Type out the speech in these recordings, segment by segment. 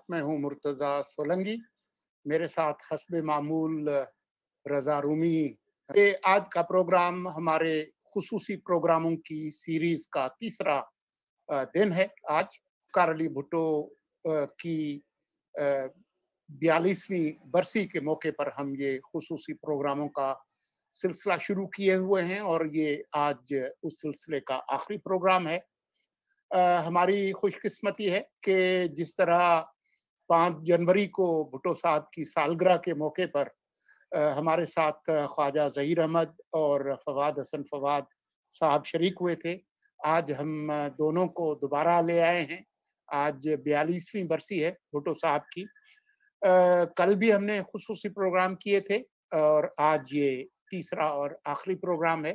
میں ہوں مرتضی سولنگی، میرے ساتھ حسب معمول رضا رومی۔ یہ آج کا پروگرام ہمارے خصوصی پروگراموں کی سیریز کا تیسرا دن ہے۔ آج ذوالفقار علی بھٹو کی 42ویں برسی کے موقع پر ہم یہ خصوصی پروگراموں کا سلسلہ شروع کیے ہوئے ہیں، اور یہ آج اس سلسلے کا آخری پروگرام ہے۔ ہماری خوش قسمتی ہے کہ جس طرح 5 جنوری کو بھٹو صاحب کی سالگرہ کے موقع پر ہمارے ساتھ خواجہ ظہیر احمد اور فواد حسن فواد صاحب شریک ہوئے تھے، آج ہم دونوں کو دوبارہ لے آئے ہیں۔ آج 42ویں برسی ہے بھٹو صاحب کی۔ کل بھی ہم نے خصوصی پروگرام کیے تھے اور آج یہ تیسرا اور آخری پروگرام ہے۔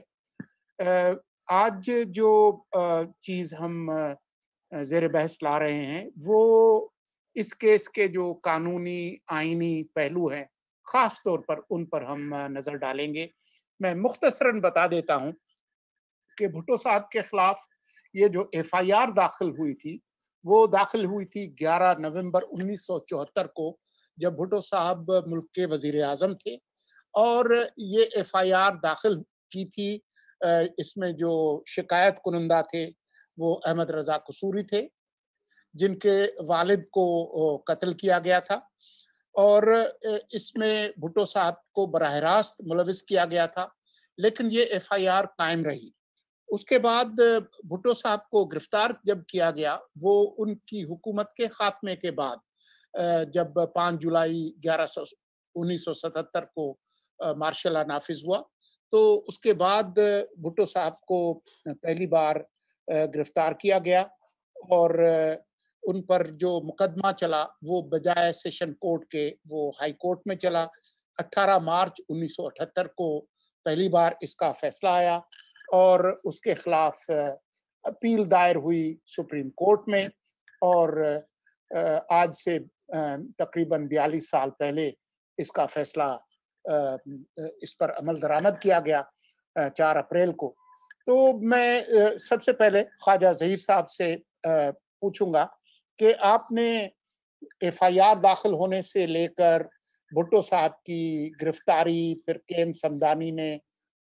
آج جو چیز ہم زیر بحث لا رہے ہیں وہ اس کیس کے جو قانونی آئینی پہلو ہیں، خاص طور پر ان پر ہم نظر ڈالیں گے۔ میں مختصراً بتا دیتا ہوں کہ بھٹو صاحب کے خلاف یہ جو ایف آئی آر داخل ہوئی تھی وہ داخل ہوئی تھی 11 نومبر 1974 کو، جب بھٹو صاحب ملک کے وزیر اعظم تھے، اور یہ ایف آئی آر داخل کی تھی۔ اس میں جو شکایت کنندہ تھے وہ احمد رضا قصوری تھے، جن کے والد کو قتل کیا گیا تھا، اور اس میں بھٹو صاحب کو براہ راست ملوث کیا گیا تھا، لیکن یہ ایف آئی آر قائم رہی۔ اس کے بعد بھٹو صاحب کو گرفتار جب کیا گیا، وہ ان کی حکومت کے خاتمے کے بعد جب 5 جولائی 1977 کو مارشل لا نافذ ہوا، تو اس کے بعد بھٹو صاحب کو پہلی بار گرفتار کیا گیا، اور ان پر جو مقدمہ چلا وہ بجائے سیشن کورٹ کے وہ ہائی کورٹ میں چلا۔ 18 مارچ 1978 کو پہلی بار اس کا فیصلہ آیا، اور اس کے خلاف اپیل دائر ہوئی سپریم کورٹ میں، اور آج سے تقریباً 42 سال پہلے اس کا فیصلہ اس پر عمل درآمد کیا گیا 4 اپریل کو۔ تو میں سب سے پہلے خواجہ ظہیر صاحب سے پوچھوں گا کہ آپ نے ایف آئی آر داخل ہونے سے لے کر بھٹو صاحب کی گرفتاری، پھر کیم سمدانی نے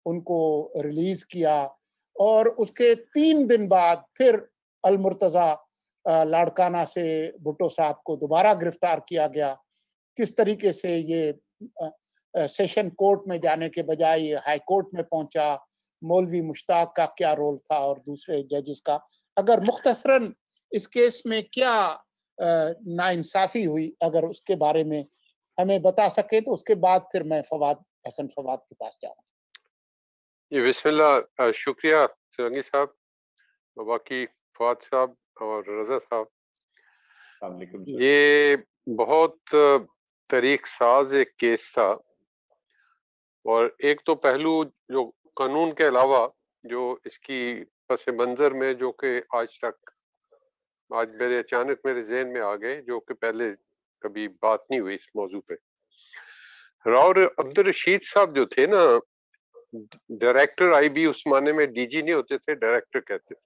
ان کو ریلیز کیا، اور اس کے 3 دن بعد پھر المرتضی لاڑکانہ سے بھٹو صاحب کو دوبارہ گرفتار کیا گیا، کس طریقے سے یہ سیشن کورٹ میں جانے کے بجائے یہ ہائی کورٹ میں پہنچا، مولوی مشتاق کا کیا رول تھا اور دوسرے ججز کا، اگر مختصراً اس کیس میں کیا ناانصافی ہوئی اگر اس کے بارے میں ہمیں بتا سکے تو اس کے بعد پھر میں فواد حسن فواد کے پاس جاؤں گا۔ بسم اللہ، شکریہ سولنگی صاحب، باقی فواد صاحب اور رضا صاحب۔ السلام علیکم۔ یہ بہت تاریخ ساز ایک کیس تھا، اور ایک تو پہلو جو قانون کے علاوہ جو اس کی پس منظر میں جو کہ آج میرے اچانک میرے ذہن میں آ گئے، جو کہ پہلے کبھی بات نہیں ہوئی اس موضوع پہ۔ راؤ عبدالرشید صاحب جو تھے نا، ڈائریکٹر آئی بی، اس معنی میں ڈی جی نہیں ہوتے تھے، ڈائریکٹر کہتے تھے۔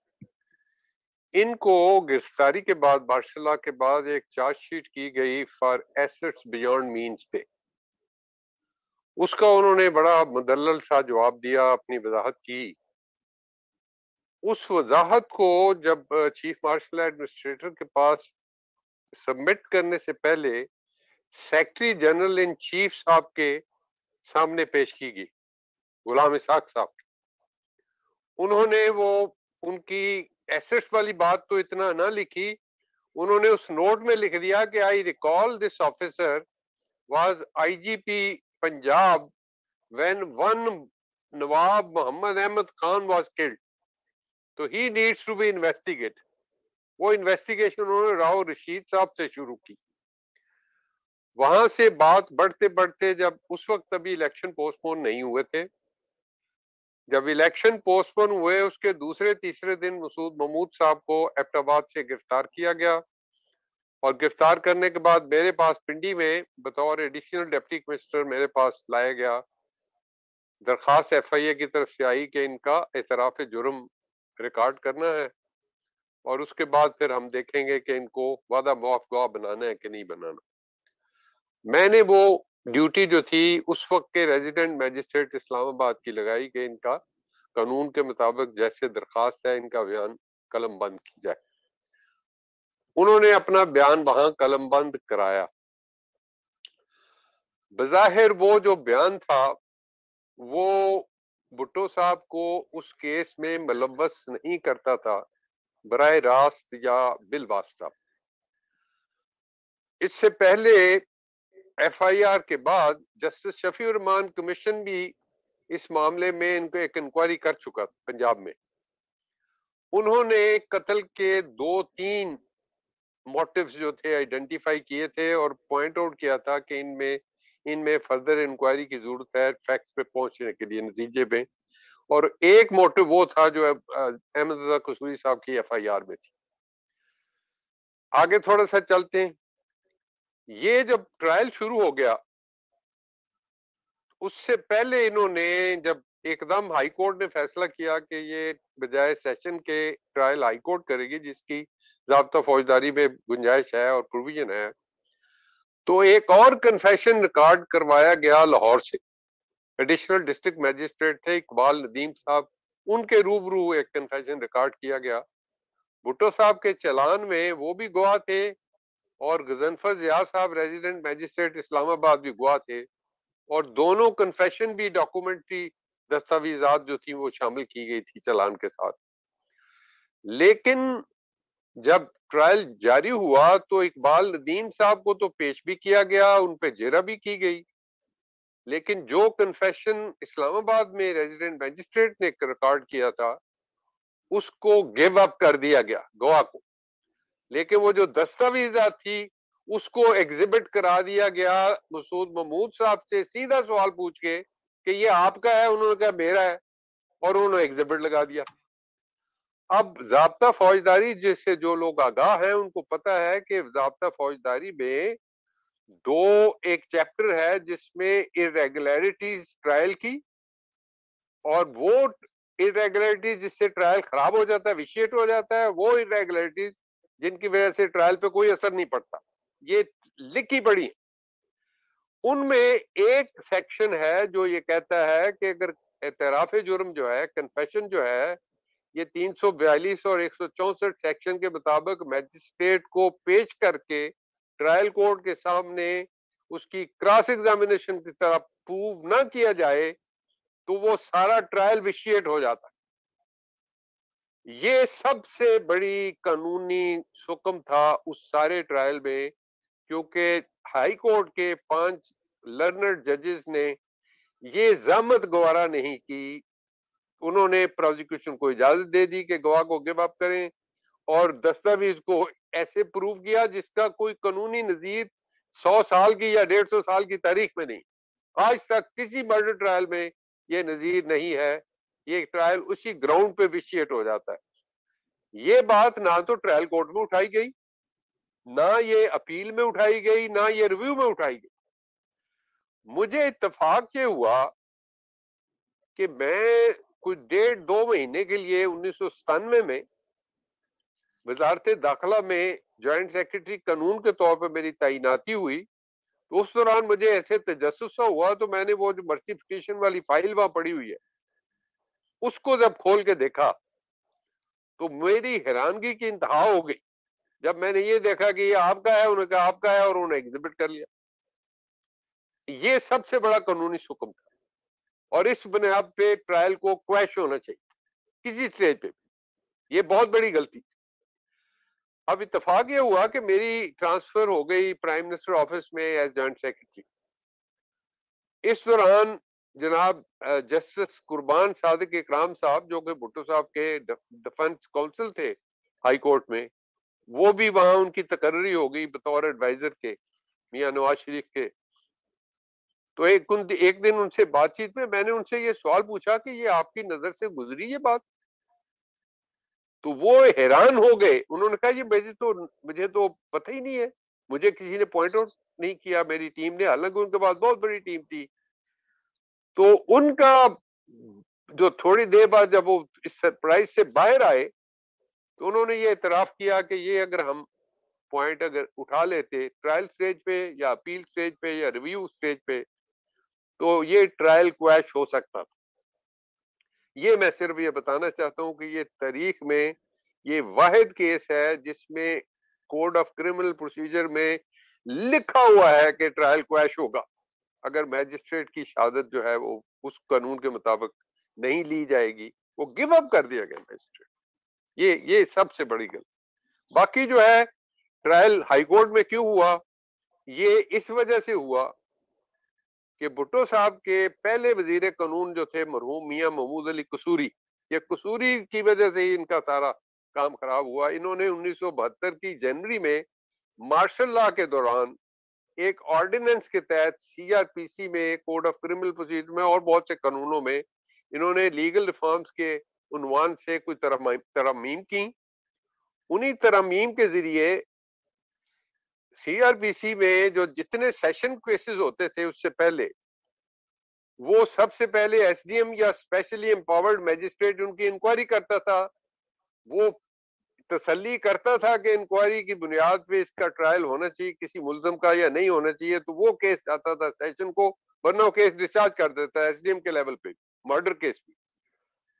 ان کو گرفتاری کے بعد مارشل لا کے بعد ایک چارج شیٹ کی گئی فار ایسٹس بیونڈ مینز پہ۔ اس کا انہوں نے بڑا مدلل سا جواب دیا، اپنی وضاحت کی۔ اس وضاحت کو جب چیف مارشل ایڈمنسٹریٹر کے پاس سبمٹ کرنے سے پہلے سیکرٹری جنرل ان چیف صاحب کے سامنے پیش کی گئی، غلام اسحاق صاحب۔ انہوں نے وہ ان کی ایسٹس والی بات تو اتنا نہ لکھی، انہوں نے اس نوٹ میں لکھ دیا کہ I recall this officer was I G P Punjab when one Nawab Muhammad Ahmed Khan was killed, تو he needs to be investigated۔ وہ انویسٹیگیشن انہوں نے راؤ رشید صاحب سے شروع کی۔ وہاں سے بات بڑھتے بڑھتے جب اس وقت ابھی الیکشن پوسٹ پون نہیں ہوئے تھے، جب الیکشن پوسٹ پون ہوئے اس کے دوسرے تیسرے دن مسعود محمود صاحب کو ایبٹ آباد سے گرفتار کیا گیا، اور گرفتار کرنے کے بعد میرے پاس پنڈی میں بطور ایڈیشنل ڈپٹی کمشنر میرے پاس لایا گیا، درخواست ایف آئی اے کی طرف سے آئی کہ ان کا اعتراف جرم ریکارڈ کرنا ہے۔ اور اس کے بعد پھر ہم دیکھیں گے کہ ان کو وعدہ معاف گواہ بنانا ہے کہ نہیں بنانا. میں نے وہ ڈیوٹی جو تھی اس وقت کے ریزیڈنٹ میجسٹریٹ اسلام آباد کی لگائی کہ ان کا قانون کے مطابق جیسے درخواست ہے ان کا بیان قلم بند کی جائے. انہوں نے اپنا بیان وہاں قلم بند کرایا. بظاہر وہ جو بیان تھا وہ بھٹو صاحب کو اس کیس میں ملوث نہیں کرتا تھا براہ راست یا بالواسطہ. اس سے پہلے ایف آئی آر کے بعد جسٹس شفیع الرحمان کمیشن بھی اس معاملے میں ان کو ایک انکوائری کر چکا تھا پنجاب میں. انہوں نے قتل کے 2-3 موٹیوز جو تھے آئیڈینٹیفائی کیے تھے اور پوائنٹ آؤٹ کیا تھا کہ ان میں فردر انکوائری کی ضرورت ہے فیکٹس پہ پہنچنے کے لیے نتیجے پہ. اور ایک موٹیو وہ تھا جو احمد رضا قصوری صاحب کی ایف آئی آر میں تھی. آگے تھوڑا سا چلتے ہیں. یہ جب ٹرائل شروع ہو گیا اس سے پہلے انہوں نے جب ایک دم ہائی کورٹ نے فیصلہ کیا کہ یہ بجائے سیشن کے ٹرائل ہائی کورٹ کرے گی جس کی ضابطہ فوجداری میں گنجائش ہے اور پروویژن ہے, تو ایک اور کنفیشن ریکارڈ کروایا گیا لاہور سے. ایڈیشنل ڈسٹرکٹ میجسٹریٹ تھے اقبال ندیم صاحب, ان کے روبرو ایک کنفیشن ریکارڈ کیا گیا. بھٹو صاحب کے چلان میں وہ بھی گواہ تھے اور غضنفر ضیاء صاحب ریزیڈنٹ میجسٹریٹ اسلام آباد بھی گواہ تھے, اور دونوں کنفیشن بھی ڈاکومنٹری دستاویزات جو تھی وہ شامل کی گئی تھی چلان کے ساتھ. لیکن جب ٹرائل جاری ہوا تو اقبال ندیم صاحب کو تو پیش بھی کیا گیا, ان پہ جیرا بھی کی گئی, لیکن جو کنفیشن اسلام آباد میں ریزیڈنٹ میجسٹریٹ نے ریکارڈ کیا تھا اس کو گیو اپ کر دیا گیا گواہ کو. لیکن وہ جو دستاویزات تھی اس کو ایگزیبٹ کرا دیا گیا مسعود محمود صاحب سے سیدھا سوال پوچھ کے کہ یہ آپ کا ہے, انہوں نے کہا میرا ہے, اور انہوں نے ایگزیبٹ لگا دیا. اب ضابطہ فوجداری جیسے جو لوگ آگاہ ہیں ان کو پتا ہے کہ ضابطہ فوجداری میں ایک چیپٹر ہے جس میں irregularities ٹرائل کی, اور وہ irregularities جس سے ٹرائل خراب ہو جاتا ہے ویشیٹ ہو جاتا ہے, وہ irregularities جن کی وجہ سے ٹرائل پہ کوئی اثر نہیں پڑتا, یہ لکھی پڑی. ان میں ایک سیکشن ہے جو یہ کہتا ہے کہ اگر اعتراف جرم جو ہے کنفیشن جو ہے یہ 342 اور 164 سیکشن کے مطابق میجسٹریٹ کو پیش کر کے ٹرائل کورٹ کے سامنے اس کی کراس ایگزامینیشن کی طرح پروو نہ کیا جائے تو وہ سارا ٹرائل ویشیٹ ہو جاتا ہے. یہ سب سے بڑی قانونی حکم تھا اس سارے ٹرائل میں, کیونکہ ہائی کورٹ کے 5 لرنڈ ججز نے یہ زحمت گوارا نہیں کی. انہوں نے پروزیکیوشن کو اجازت دے دی کہ گواہ کو گیو اپ کریں, اور دستاویز کو ایسے پروف کیا جس کا کوئی قانونی نظیر 100 سال کی یا 150 سال کی تاریخ میں نہیں. آج تک کسی مرڈر ٹرائل میں یہ نظیر نہیں ہے. یہ ٹرائل اسی گراؤنڈ پہ ویشیٹ ہو جاتا ہے. یہ بات نہ تو ٹرائل کورٹ میں اٹھائی گئی, نہ یہ اپیل میں اٹھائی گئی, نہ یہ ریویو میں اٹھائی گئی. مجھے اتفاق یہ ہوا کہ میں کچھ 1.5-2 مہینے کے لیے 1997 میں وزارت داخلہ میں جوائنٹ سیکرٹری قانون کے طور پہ میری تعیناتی ہوئی. تو اس دوران مجھے ایسے تجسس ہوا تو میں نے وہ جو مرسی پٹیشن والی فائل وہاں پڑی ہوئی ہے اس کو جب کھول کے دیکھا تو میری حیرانگی کی انتہا ہو گئی جب میں نے یہ دیکھا کہ یہ آپ کا ہے, انہوں نے کہا آپ کا ہے, اور انہوں نے ایگزیبٹ کر لیا. یہ سب سے بڑا قانونی حکم تھا, اور اس بنیاد پہ ٹرائل کو کویش ہونا چاہیے کسی سٹیج پہ. یہ بہت بڑی غلطی تھی. اب اتفاق یہ ہوا کہ میری ٹرانسفر ہو گئی پرائم منسٹر آفس میں ایز جوائنٹ سیکرٹری. اس دوران جناب جسٹس قربان صادق اکرام صاحب جو کہ بھٹو صاحب کے ڈیفنس کونسل تھے ہائی کورٹ میں, وہ بھی وہاں ان کی تقرری ہو گئی بطور ایڈوائزر کے میاں نواز شریف کے. تو ایک دن ان سے بات چیت میں نے ان سے یہ سوال پوچھا کہ یہ آپ کی نظر سے گزری یہ بات؟ تو وہ حیران ہو گئے. انہوں نے کہا یہ مجھے تو پتہ ہی نہیں ہے, مجھے کسی نے پوائنٹ آؤٹ نہیں کیا, میری ٹیم نے, حالانکہ ان کے پاس بہت بڑی ٹیم تھی. تو ان کا جو تھوڑی دیر بعد جب وہ اس سرپرائز سے باہر آئے تو انہوں نے یہ اعتراف کیا کہ یہ اگر ہم پوائنٹ اگر اٹھا لیتے ٹرائل سٹیج پہ یا اپیل سٹیج پہ یا ریویو سٹیج پہ تو یہ ٹرائل کویش ہو سکتا تھا. یہ میں صرف یہ بتانا چاہتا ہوں کہ یہ تاریخ میں یہ واحد کیس ہے جس میں کوڈ آف کرمنل پروسیجر میں لکھا ہوا ہے کہ ٹرائل کویش ہوگا اگر میجسٹریٹ کی شہادت جو ہے وہ اس قانون کے مطابق نہیں لی جائے گی. وہ گیو اپ کر دیا گیا میجسٹریٹ. یہ سب سے بڑی غلطی. باقی جو ہے ٹرائل ہائی کورٹ میں کیوں ہوا, یہ اس وجہ سے ہوا کہ بھٹو صاحب کے پہلے وزیر قانون جو تھے مرحوم میاں محمود علی قصوری, یہ قصوری کی وجہ سے ہی ان کا سارا کام خراب ہوا. انہوں نے 1972 کی جنوری میں مارشل لا کے دوران ایک آرڈیننس کے تحت سی آر پی سی میں, کوڈ آف کرمنل پروسیجر میں اور بہت سے قانونوں میں انہوں نے لیگل ریفارمز کے عنوان سے کوئی ترامیم کی. انہی ترامیم کے ذریعے سی آر پی سی میں جو جتنے سیشن کیسز ہوتے تھے اس سے پہلے وہ سب سے پہلے ایس ڈی ایم یا اسپیشلی امپاورڈ میجسٹریٹ ان کی انکوائری کرتا تھا. وہ تسلی کرتا تھا کہ انکوائری کی بنیاد پہ اس کا ٹرائل ہونا چاہیے کسی ملزم کا یا نہیں ہونا چاہیے, تو وہ کیس آتا تھا سیشن کو, ورنہ وہ کیس ڈسچارج کر دیتا ہے ایس ڈی ایم کے لیول پہ, مرڈر کیس بھی.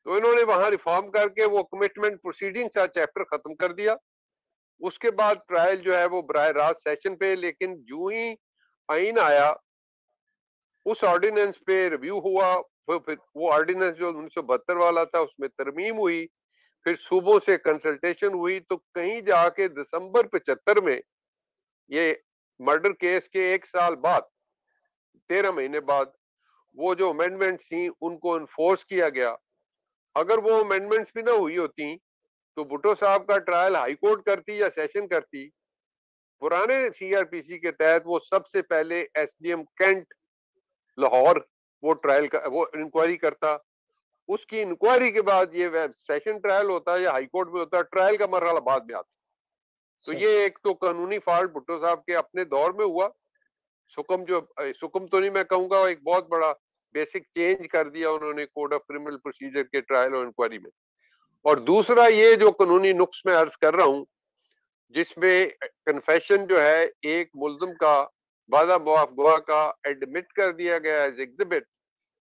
تو انہوں نے وہاں ریفارم کر کے وہ کمٹمنٹ پروسیڈنگ کا چیپٹر ختم کر دیا. اس کے بعد ٹرائل جو ہے وہ براہ راست سیشن پہ, لیکن جو ہی آئین آیا اس آرڈیننس پہ ریویو ہوا, پھر وہ آرڈیننس جو 1972 والا تھا اس میں ترمیم ہوئی, پھر صوبوں سے کنسلٹیشن ہوئی, تو کہیں جا کے دسمبر 75 میں یہ مرڈر کیس کے 1 سال بعد 13 مہینے بعد وہ جو امینڈمنٹس تھیں ان کو انفورس کیا گیا. اگر وہ امینڈمنٹس بھی نہ ہوئی ہوتی تو بھٹو صاحب کا ٹرائل ہائی کورٹ کرتی یا سیشن کرتی. پرانے سی آر پی سی کے تحت وہ سب سے پہلے S D M cantt Lahore وہ ٹرائل وہ انکوائری کرتا, اس کی انکوائری کے بعد یہ سیشن ٹرائل ہوتا یا ہائی کورٹ میں ہوتا, ٹرائل کا مرحلہ بعد میں آتا. تو یہ ایک تو قانونی فالٹ بھٹو صاحب کے اپنے دور میں ہوا. سکم تو نہیں میں کہوں گا, ایک بہت بڑا بیسک چینج کر دیا انہوں نے کوڈ آف کرمنل پروسیجر کے ٹرائل اور انکوائری میں. اور دوسرا یہ جو قانونی نقص میں عرض کر رہا ہوں جس میں کنفیشن جو ہے ایک ملزم کا وعدہ معاف گواہ کا ایڈمٹ کر دیا گیا ایز ایگزبٹ,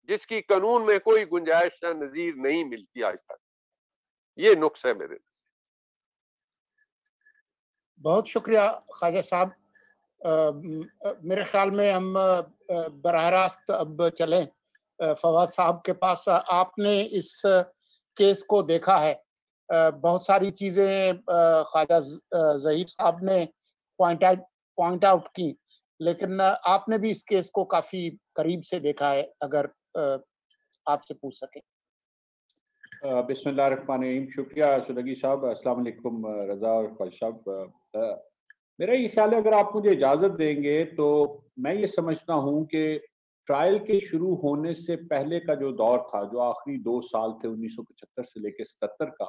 جس کی قانون میں کوئی گنجائش یا نظیر نہیں ملتی آج تک. یہ نقص ہے میرے. بہت شکریہ خواجہ صاحب. میرے خیال میں ہم براہ راست اب چلیں فواد صاحب کے پاس. آپ نے اس کیس کو دیکھا ہے, بہت ساری چیزیں خواجہ ظہیر صاحب نے پوائنٹ آؤٹ کی, لیکن آپ نے بھی اس کیس کو کافی قریب سے دیکھا ہے, اگر آپ سے پوچھ سکیں. بسم اللہ الرحمن الرحیم. شکریہ شدگی صاحب. السلام علیکم رضا اور خواجہ صاحب. میرا یہ خیال ہے اگر آپ مجھے اجازت دیں گے تو میں یہ سمجھتا ہوں کہ ٹرائل کے شروع ہونے سے پہلے کا جو دور تھا, جو آخری 2 سال تھے 1975 سے لے کے 77 کا,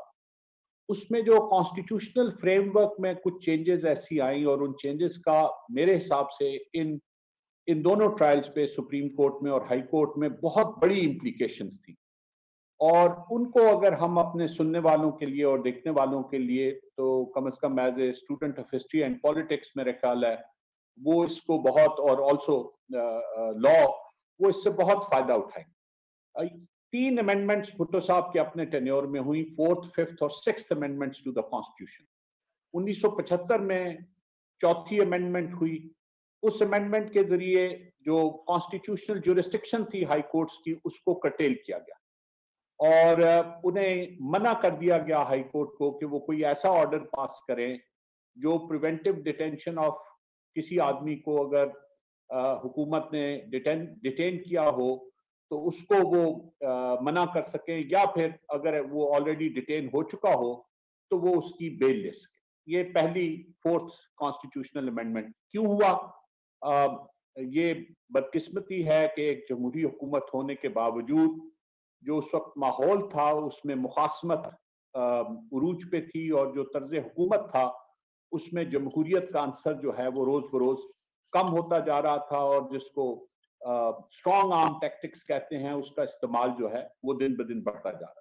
اس میں جو کانسٹیٹیوشنل فریم ورک میں کچھ چینجز ایسی آئیں, اور ان چینجز کا میرے حساب سے ان دونوں ٹرائلز پہ سپریم کورٹ میں اور ہائی کورٹ میں بہت بڑی امپلیکیشنز تھیں. اور ان کو اگر ہم اپنے سننے والوں کے لیے اور دیکھنے والوں کے لیے تو کم از کم as a student of history and politics میرے خیال ہے وہ اس کو بہت, اور آلسو لا, وہ اس سے بہت فائدہ اٹھائیں. 3 امینڈمنٹس بھٹو صاحب کے اپنے ٹینیور میں ہوئی, 4th, 5th اور 6th amendments to the constitution. 1975 میں 4تھی امینڈمنٹ ہوئی. اس امینڈمنٹ کے ذریعے جو کانسٹیٹیوشنل جورسڈکشن تھی ہائی کورٹس کی اس کو کرٹیل کیا گیا, اور انہیں منع کر دیا گیا ہائی کورٹ کو کہ وہ کوئی ایسا آرڈر پاس کریں جو پریونٹیو ڈیٹینشن آف کسی آدمی کو اگر حکومت نے ڈیٹین کیا ہو تو اس کو وہ منع کر سکیں, یا پھر اگر وہ آلریڈی ڈیٹین ہو چکا ہو تو وہ اس کی بیل لے سکیں. یہ پہلی 4th کانسٹیٹیوشنل امینڈمنٹ. کیوں ہوا؟ یہ بدقسمتی ہے کہ ایک جمہوری حکومت ہونے کے باوجود جو اس وقت ماحول تھا اس میں مخاصمت عروج پہ تھی, اور جو طرز حکومت تھا اس میں جمہوریت کا عنصر جو ہے وہ روز بروز کم ہوتا جا رہا تھا, اور جس کو اسٹرانگ آرم ٹیکٹکس کہتے ہیں اس کا استعمال جو ہے وہ دن بدن بڑھتا جا رہا.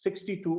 62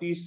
30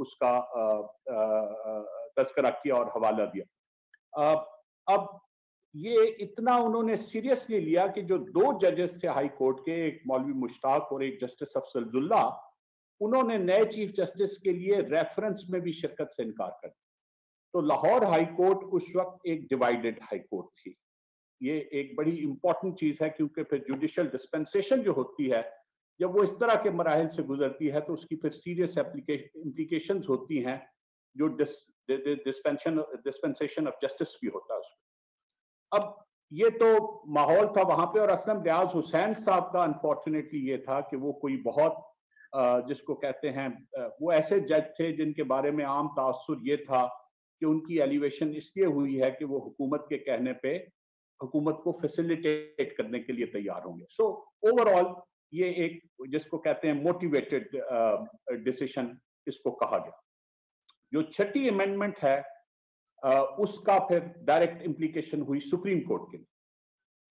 اس کا تذکرہ کیا اور حوالہ دیا. اب یہ اتنا انہوں نے سیریسلی لیا کہ جو 2 ججز تھے ہائی کورٹ کے, ایک مولوی مشتاق اور ایک جسٹس افضل اللہ, انہوں نے نئے چیف جسٹس کے لیے ریفرنس میں بھی شرکت سے انکار کر دیا. تو لاہور ہائی کورٹ اس وقت ایک ڈیوائیڈڈ ہائی کورٹ تھی. یہ ایک بڑی امپورٹنٹ چیز ہے کیونکہ پھر جوڈیشل ڈسپنسیشن جو ہوتی ہے جب وہ اس طرح کے مراحل سے گزرتی ہے تو اس کی پھر سیریس امپلیکیشنز ہوتی ہیں, جو ڈسپنسیشن آف جسٹس بھی ہوتا ہے اس میں. اب یہ تو ماحول تھا وہاں پہ, اور اسلم ریاض حسین صاحب کا انفارچونیٹلی یہ تھا کہ وہ کوئی بہت جس کو کہتے ہیں وہ ایسے جج تھے جن کے بارے میں عام تاثر یہ تھا کہ ان کی ایلیویشن اس لیے ہوئی ہے کہ وہ حکومت کے کہنے پہ حکومت کو فیسیلیٹیٹ کرنے کے لیے تیار ہوں گے. سو اوور آل یہ ایک جس کو کہتے ہیں موٹیویٹڈ ڈیسیشن اس کو کہا گیا. جو 6ٹی امینڈمنٹ ہے اس کا پھر ڈائریکٹ امپلیکیشن ہوئی سپریم کورٹ کے لیے.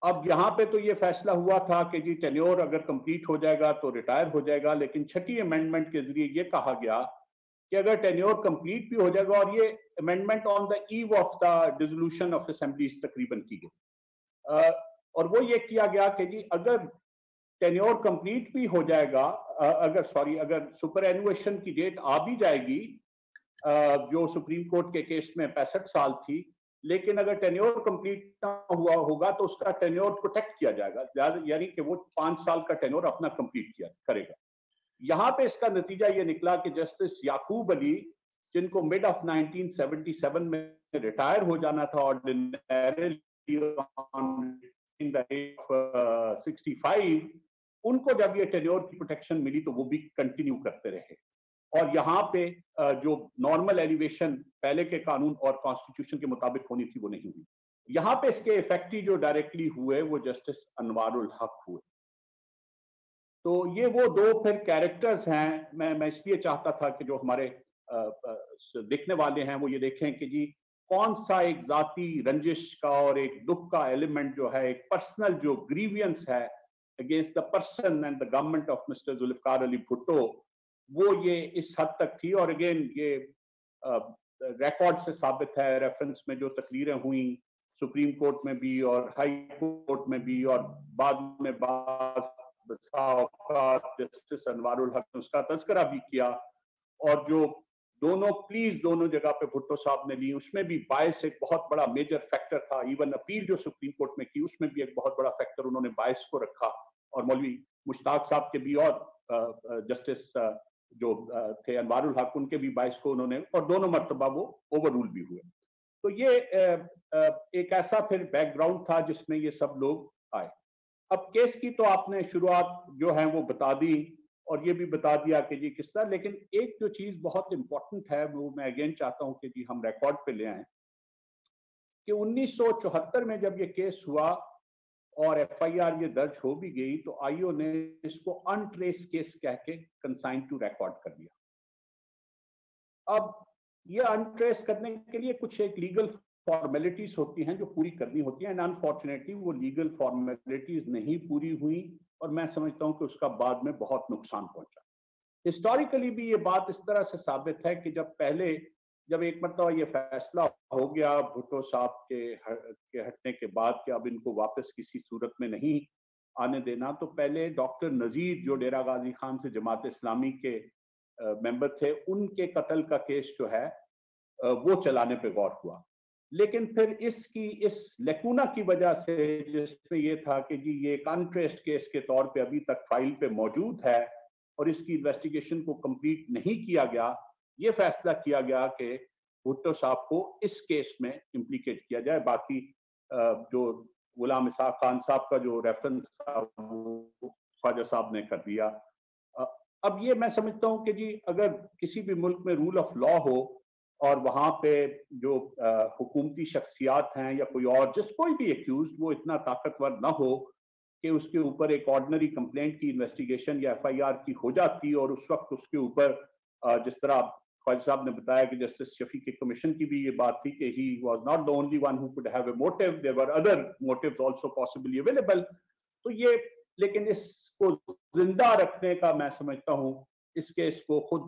اب یہاں پہ تو یہ فیصلہ ہوا تھا کہ جی ٹینیور اگر کمپلیٹ ہو جائے گا تو ریٹائر ہو جائے گا, لیکن 6ٹی امینڈمنٹ کے ذریعے یہ کہا گیا کہ اگر ٹینیور کمپلیٹ بھی ہو جائے گا, اور یہ امینڈمنٹ آن دا ایو of the dissolution of assemblies تقریباً کی گئی, اور وہ یہ کیا گیا کہ جی اگر ٹینیور کمپلیٹ بھی ہو جائے گا, اگر سپر اینویشن کی ڈیٹ آ بھی جائے گی جو سپریم کورٹ کے کیس میں 65 سال تھی, لیکن اگر ٹینیور کمپلیٹ نہ ہوا ہوگا تو اس کا ٹینیور پروٹیکٹ کیا جائے گا, یعنی کہ وہ 5 سال کا ٹینیور اپنا کمپلیٹ کرے گا. یہاں پہ اس کا نتیجہ یہ نکلا کہ جسٹس یعقوب علی, جن کو مڈ آف 1977 میں ریٹائر ہو جانا تھا ordinarily in the age of 65, ان کو جب یہ ٹینیور کی پروٹیکشن ملی تو وہ بھی کنٹینیو کرتے رہے. اور یہاں پہ جو نارمل ایلیویشن پہلے کے قانون اور کانسٹیٹیوشن کے مطابق ہونی تھی وہ نہیں ہوئی. یہاں پہ اس کے افیکٹی جو ڈائریکٹلی ہوئے وہ جسٹس انوار الحق ہوئے. تو یہ وہ 2 پھر کیریکٹرز ہیں. میں اس لیے چاہتا تھا کہ جو ہمارے دیکھنے والے ہیں وہ یہ دیکھیں کہ جی کون سا ایک ذاتی رنجش کا اور ایک دکھ کا ایلیمنٹ جو ہے, ایک پرسنل جو گریوینس ہے against the person and the government of mister Zulfikar Ali Bhutto, وہ یہ اس حد تک تھی. اور اگین یہ ریکارڈ سے ثابت ہے, ریفرنس میں جو تقریریں ہوئیں سپریم کورٹ میں بھی اور ہائی کورٹ میں بھی, اور بعد میں جسٹس انوار الحق نے اس کا تذکرہ بھی کیا, اور جو دونوں جگہ پہ بھٹو صاحب نے لی اس میں بھی باعث ایک بہت بڑا میجر فیکٹر تھا. ایون اپیل جو سپریم کورٹ میں کی اس میں بھی ایک بہت بڑا فیکٹر انہوں نے باعث کو رکھا, اور مولوی مشتاق صاحب کے بھی اور جسٹس جو تھے انوار الحق ان کے بھی باعث کو انہوں نے, اور دونوں مرتبہ وہ اوور رول بھی ہوئے. تو یہ ایک ایسا پھر بیک گراؤنڈ تھا جس میں یہ سب لوگ آئے. اب کیس کی تو آپ نے شروعات جو ہیں وہ بتا دی, اور یہ بھی بتا دیا کہ جی کس طرح, لیکن ایک جو چیز بہت امپورٹنٹ ہے وہ میں اگین چاہتا ہوں کہ جی ہم ریکارڈ پہ لے آئیں کہ 1974 میں جب یہ کیس ہوا اور ایف آئی آر یہ درج ہو بھی گئی تو آئی او نے اس کو ان ٹریس کیس کہہ کے کنسائن ٹو ریکارڈ کر دیا. اب یہ ان ٹریس کرنے کے لیے کچھ ایک لیگل فارمیلٹیز ہوتی ہیں جو پوری کرنی ہوتی ہیں, اینڈ انفارچونیٹلی وہ لیگل فارمیلٹیز نہیں پوری ہوئی, اور میں سمجھتا ہوں کہ اس کا بعد میں بہت نقصان پہنچا. ہسٹوریکلی بھی یہ بات اس طرح سے ثابت ہے کہ جب ایک مرتبہ یہ فیصلہ ہو گیا بھٹو صاحب کے ہٹنے کے بعد کہ اب ان کو واپس کسی صورت میں نہیں آنے دینا, تو پہلے ڈاکٹر نذیر جو ڈیرہ غازی خان سے جماعت اسلامی کے ممبر تھے, ان کے قتل کا کیس جو ہے وہ چلانے پہ غور ہوا. لیکن پھر اس لیکونا کی وجہ سے جس میں یہ تھا کہ جی یہ ایک انٹریسڈ کیس کے طور پہ ابھی تک فائل پہ موجود ہے اور اس کی انویسٹیگیشن کو کمپلیٹ نہیں کیا گیا, یہ فیصلہ کیا گیا کہ بھٹو صاحب کو اس کیس میں امپلیکیٹ کیا جائے. باقی جو غلام اسحاق خان صاحب کا جو ریفرنس تھا وہ خواجہ صاحب نے کر دیا. اب یہ میں سمجھتا ہوں کہ جی اگر کسی بھی ملک میں رول آف لا ہو اور وہاں پہ جو حکومتی شخصیات ہیں یا کوئی اور کوئی بھی ایکیوزڈ وہ اتنا طاقتور نہ ہو کہ اس کے اوپر ایک آرڈنری کمپلینٹ کی انویسٹیگیشن یا ایف آئی آر کی ہو جاتی, اور اس وقت اس کے اوپر جس طرح خواجہ صاحب نے بتایا کہ جسٹس شفیق کی کمیشن کی بھی یہ بات تھی کہ he was not the only one who could have a motive, there were other motives also possibly available. تو یہ لیکن اس کو زندہ رکھنے کا میں سمجھتا ہوں اس کیس کو خود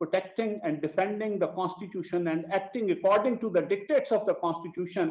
protecting and defending the constitution and acting according to the dictates of the constitution,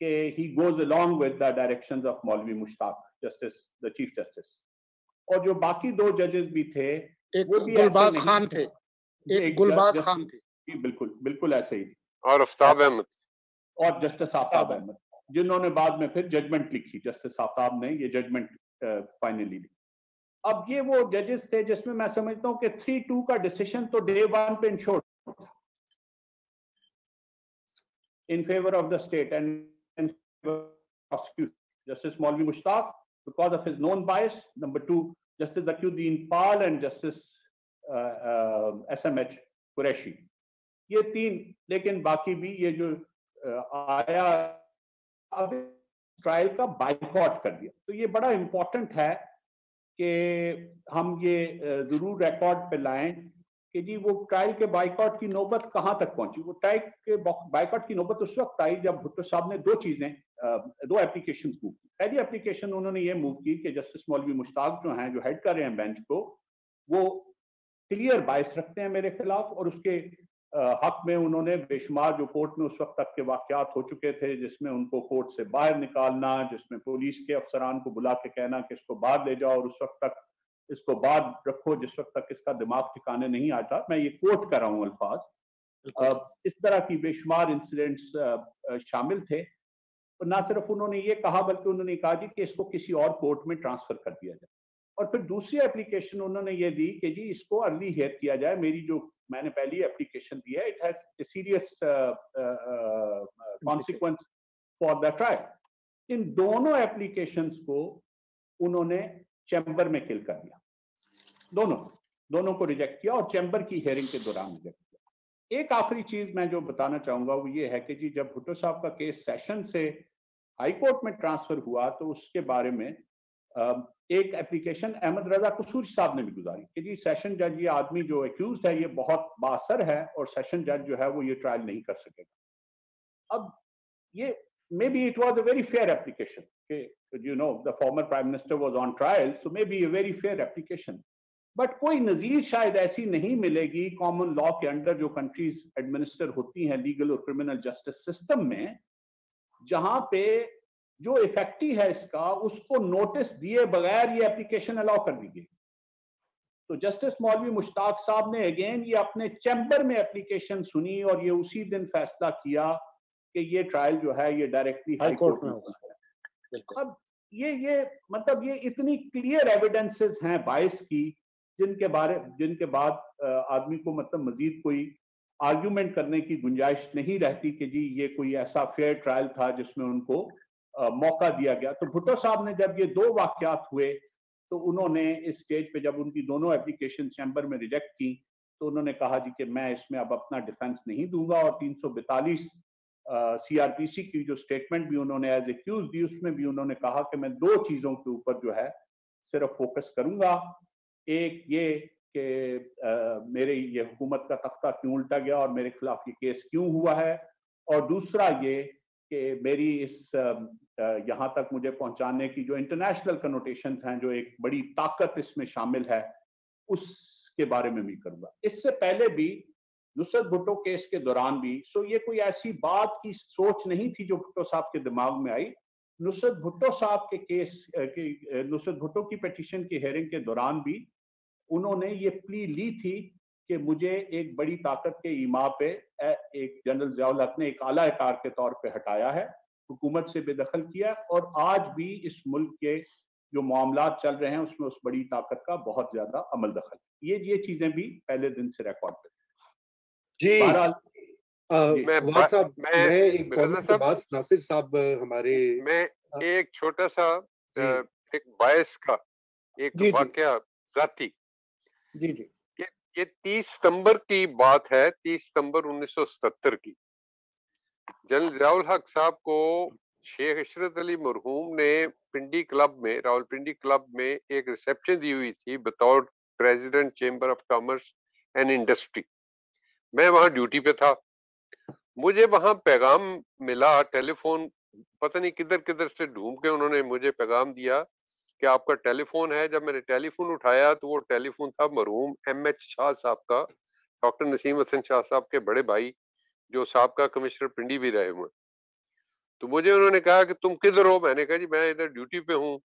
کہ he goes along with the directions of Maulvi Mushtaq, justice, the chief justice. اور جو باقی 2 ججز بھی تھے ایک وہ بھی گلباز ایسے خان نہیں تھے، ایک گلباز خان تھے، جی بالکل بالکل ایسے ہی، اور آفتاب احمد اور جسٹس آفتاب احمد، جنہوں نے بعد میں پھر ججمنٹ لکھی، جسٹس آفتاب نے یہ ججمنٹ فائنلی لکھی. اب یہ وہ ججز تھے جس میں سمجھتا ہوں کہ 3-2 کا ڈیسیشن تو ڈے 1 پہ ensured in favor of the state and prosecute Justice Maulvi Mushtaq because of his known bias. Number 2, Justice Zakiuddin Pal and Justice SMH Qureshi. یہ 3. لیکن باقی بھی یہ جو آیا اب ٹرائل کا بائیکاٹ کر دیا. تو یہ بڑا امپورٹنٹ ہے کہ ہم یہ ضرور ریکارڈ پہ لائیں کہ جی وہ ٹرائل کے بائیکاٹ کی نوبت کہاں تک پہنچی. وہ ٹرائل کے بائیکاٹ کی نوبت اس وقت آئی جب بھٹو صاحب نے 2 اپلیکیشنز موو کی. پہلی اپلیکیشن انہوں نے یہ موو کی کہ جسٹس مولوی مشتاق جو ہیں جو ہیڈ کر رہے ہیں بینچ کو، وہ کلیئر بائس رکھتے ہیں میرے خلاف، اور اس کے حق میں انہوں نے بے شمار جو کورٹ میں اس وقت تک کے واقعات ہو چکے تھے جس میں ان کو کورٹ سے باہر نکالنا، جس میں پولیس کے افسران کو بلا کے کہنا کہ اس کو باہر لے جاؤ اور اس وقت تک اس کو بعد رکھو جس وقت تک اس کا دماغ ٹھکانے نہیں آتا. میں یہ کوٹ کر رہا ہوں الفاظ. اس طرح کی بے شمار انسیڈنٹس شامل تھے. اور نہ صرف انہوں نے یہ کہا بلکہ انہوں نے کہا جی کہ اس کو کسی اور کورٹ میں ٹرانسفر کر دیا جائے. اور پھر دوسری اپلیکیشن انہوں نے یہ دی کہ جی اس کو ارلی ہیئر کیا جائے. میری جو میں نے پہلی اپلیکیشن دی ہے it has a serious consequence for the trial. ان دونوں اپلیکیشنز کو انہوں نے چیمبر میں کل کر دیا. دونوں کو ریجیکٹ کیا اور چیمبر کی ہیئرنگ کے دوران ریجیکٹ کیا. ایک آخری چیز میں جو بتانا چاہوں گا وہ یہ ہے کہ جی جب بھٹو صاحب کا کیس سیشن سے ہائی کورٹ میں ٹرانسفر ہوا تو اس کے بارے میں ایک اپلیکیشن احمد رضا قصوری صاحب نے بھی گزاری کہ جی سیشن جج یہ آدمی جو ایکیوزڈ ہے یہ بہت بااثر ہے اور سیشن جج جو ہے وہ یہ ٹرائل نہیں کر سکے گا. اب یہ maybe it was a very fair application. You know, the former Prime Minister was on trial, so maybe a very fair application. But کوئی نظیر شاید ایسی نہیں ملے گی کامن لا کے انڈر جو کنٹریز ایڈمنسٹر ہوتی ہیں لیگل اور کرمنل جسٹس سسٹم میں جہاں پہ جو افیکٹی ہے اس کا اس کو نوٹس دیے بغیر یہ اپلیکیشن الاؤ کر دی گئی. تو جسٹس مولوی مشتاق صاحب نے اگین یہ اپنے چیمبر میں اپلیکیشن سنی اور یہ اسی دن فیصلہ کیا کہ یہ ٹرائل جو ہے یہ ڈائریکٹلی ہائی کورٹ میں ہوگا. اب یہ مطلب یہ اتنی کلیئر ایویڈنسز ہیں باعث کی جن کے بعد آدمی کو مطلب مزید کوئی آرگیومنٹ کرنے کی گنجائش نہیں رہتی کہ جی یہ کوئی ایسا فیئر ٹرائل تھا جس میں ان کو موقع دیا گیا. تو بھٹو صاحب نے جب یہ 2 واقعات ہوئے تو انہوں نے اس سٹیج پہ جب ان کی دونوں اپلیکیشن چیمبر میں ریجیکٹ کی تو انہوں نے کہا جی کہ میں اس میں اب اپنا ڈیفنس نہیں دوں گا. اور 342 سی آر پی سی کی جو سٹیٹمنٹ بھی انہوں نے ایز ایکیوز دی اس میں بھی انہوں نے کہا کہ میں 2 چیزوں کے اوپر جو ہے صرف فوکس کروں گا. ایک یہ کہ میرے یہ حکومت کا تختہ کیوں الٹا گیا اور میرے خلاف یہ کیس کیوں ہوا ہے, اور دوسرا یہ کہ میری اس یہاں تک مجھے پہنچانے کی جو انٹرنیشنل کنوٹیشنز ہیں جو ایک بڑی طاقت اس میں شامل ہے اس کے بارے میں بھی کروں گا. اس سے پہلے بھی نصرت بھٹو کیس کے دوران بھی یہ کوئی ایسی بات کی سوچ نہیں تھی جو بھٹو صاحب کے دماغ میں آئی. نصرت بھٹو صاحب کے کیس نصرت بھٹو کی پیٹیشن کی ہیئرنگ کے دوران بھی انہوں نے یہ پلی لی تھی کہ مجھے ایک بڑی طاقت کے ایما پہ ایک جنرل ضیاء الحق نے ایک اعلیٰ کار کے طور پہ ہٹایا ہے, حکومت سے بے دخل کیا, اور آج بھی اس ملک کے جو معاملات چل رہے ہیں اس میں اس بڑی طاقت کا بہت زیادہ عمل دخل ہے. یہ چیزیں بھی پہلے دن سے ریکارڈ پہ. جی میں ایک کامنٹ کے بعد ناصر صاحب ہمارے میں ایک چھوٹا سا ایک باعث کا ایک واقعہ ذاتی جی جی یہ 30 ستمبر کی بات ہے, 30 ستمبر 1977 کی. جنرل ضیاء الحق صاحب کو شیخ عشرت علی مرحوم نے پنڈی کلب میں راول پنڈی کلب میں ایک ریسیپشن دی ہوئی تھی بطور president chamber of commerce and industry. میں وہاں ڈیوٹی پہ تھا, مجھے وہاں پیغام ملا ٹیلی فون, پتہ نہیں کدھر سے ڈھونڈ کے انہوں نے مجھے پیغام دیا کہ آپ کا ٹیلی فون ہے. جب میں نے ٹیلی فون اٹھایا تو وہ ٹیلی فون تھا مرحوم ایم ایچ شاہ صاحب کا, ڈاکٹر نسیم حسن شاہ صاحب کے بڑے بھائی جو سابقہ کمشنر پنڈی بھی رہے ہوئے. تو مجھے انہوں نے کہا کہ تم کدھر ہو؟ میں نے کہا جی میں ادھر ڈیوٹی پہ ہوں.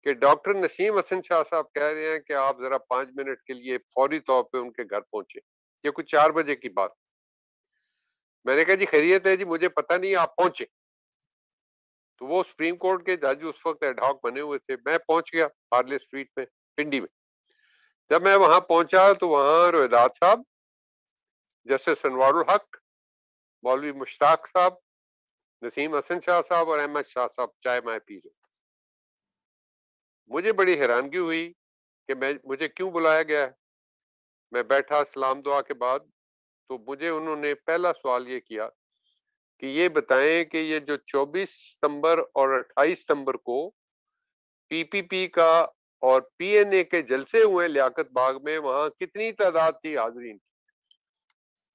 کہ ڈاکٹر نسیم حسن شاہ صاحب کہہ رہے ہیں کہ آپ ذرا 5 منٹ کے لیے فوری طور پہ ان کے گھر پہنچے. یہ کچھ 4 بجے کی بات. میں نے کہا جی خیریت ہے جی, مجھے پتہ نہیں, آپ پہنچے. تو وہ سپریم کورٹ کے جج اس وقت ایڈ ہاک بنے ہوئے تھے. میں پہنچ گیا ہارلے اسٹریٹ میں پنڈی میں. جب میں وہاں پہنچا تو وہاں رویداد صاحب, جسٹس انوار الحق, مولوی مشتاق صاحب, نسیم حسن شاہ صاحب اور احمد شاہ صاحب چائے مائے پی رہے. مجھے بڑی حیرانگی ہوئی کہ مجھے کیوں بلایا گیا ہے. میں بیٹھا سلام دعا کے بعد, تو مجھے انہوں نے پہلا سوال یہ کیا کہ یہ بتائیں کہ یہ جو 24 ستمبر اور 28 ستمبر کو پی پی پی کا اور پی این اے کے جلسے ہوئے لیاقت باغ میں, وہاں کتنی تعداد تھی حاضرین.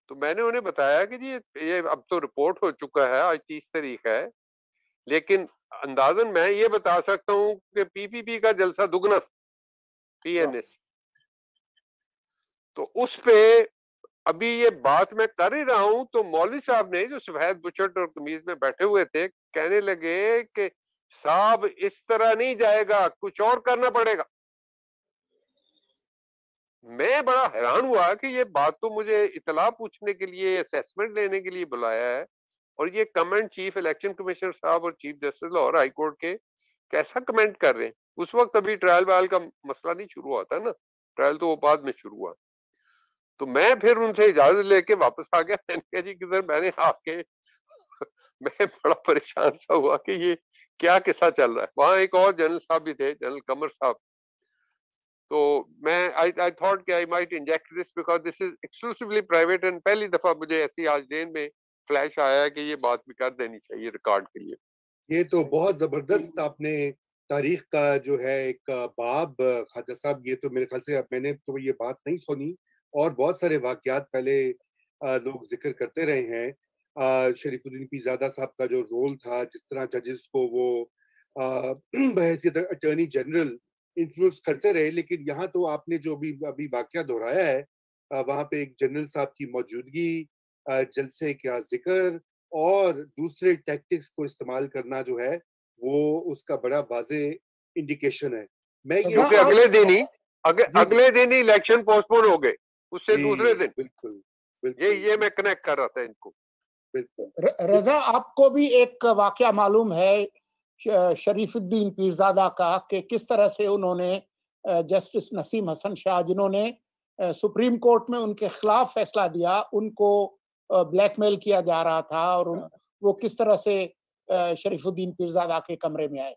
تو میں نے انہیں بتایا کہ جی یہ اب تو رپورٹ ہو چکا ہے, آج 30 تاریخ ہے, لیکن اندازاً میں یہ بتا سکتا ہوں کہ پی پی پی کا جلسہ دگنا پی این ایس. تو اس پہ ابھی یہ بات میں کر ہی رہا ہوں تو مولوی صاحب نے جو سفید بچٹ اور قمیض میں بیٹھے ہوئے تھے کہنے لگے کہ صاحب اس طرح نہیں جائے گا, کچھ اور کرنا پڑے گا. میں بڑا حیران ہوا کہ یہ بات تو مجھے اطلاع پوچھنے کے لیے, اسیسمنٹ لینے کے لیے بلایا ہے, اور یہ کمنٹ چیف الیکشن کمشنر صاحب اور chief justice Lahore high court کے کیسا کمنٹ کر رہے ہیں. اس وقت ابھی ٹرائل وائل کا مسئلہ نہیں شروع ہوا تھا نا, ٹرائل تو وہ بعد میں شروع ہوا. تو میں پھر ان سے اجازت لے کے واپس آ گیا. میں نے کہا جی کدھر, میں نے آ کے میں بڑا پریشان سا ہوا کہ یہ کیا قصہ چل رہا ہے. وہاں ایک اور جنرل صاحب بھی تھے, جنرل قمر صاحب. تو میں I thought کہ I might inject this because this is exclusively private, and پہلی دفعہ مجھے ایسی آج ذہن میں فلیش آیا ہے کہ یہ بات بھی کر دینی چاہیے ریکارڈ کے لیے. یہ تو بہت زبردست آپ نے تاریخ کا جو ہے ایک باب خواجہ صاحب, یہ تو میرے خیال سے میں نے تو یہ بات نہیں سنی, اور بہت سارے واقعات پہلے لوگ ذکر کرتے رہے ہیں. شریف الدین پیرزادہ صاحب کا جو رول تھا, جس طرح ججز کو وہ بحیثیت اٹارنی جنرل انفلوئنس کرتے رہے, لیکن یہاں تو آپ نے جو ابھی واقعہ دہرایا ہے, وہاں پہ ایک جنرل صاحب کی موجودگی, جلسے کا ذکر اور دوسرے ٹیکٹکس کو استعمال کرنا جو ہے وہ اس کا بڑا واضح انڈیکیشن ہے. میں یہ کیونکہ اگلے دن ہی الیکشن پوسٹ پون ہو گئے, اس سے دوسرے دن. بالکل یہ میں کنیکٹ کر رہا تھا ان کو. رضا, آپ کو بھی ایک واقعہ معلوم ہے شریف الدین پیرزادہ کا, کہ کس طرح سے انہوں نے جسٹس نسیم حسن شاہ, جنہوں نے سپریم کورٹ میں ان کے خلاف فیصلہ دیا, ان کو بلیک میل کیا جا رہا تھا, اور وہ کس طرح سے شریف الدین پیرزادہ کے کمرے میں آئے.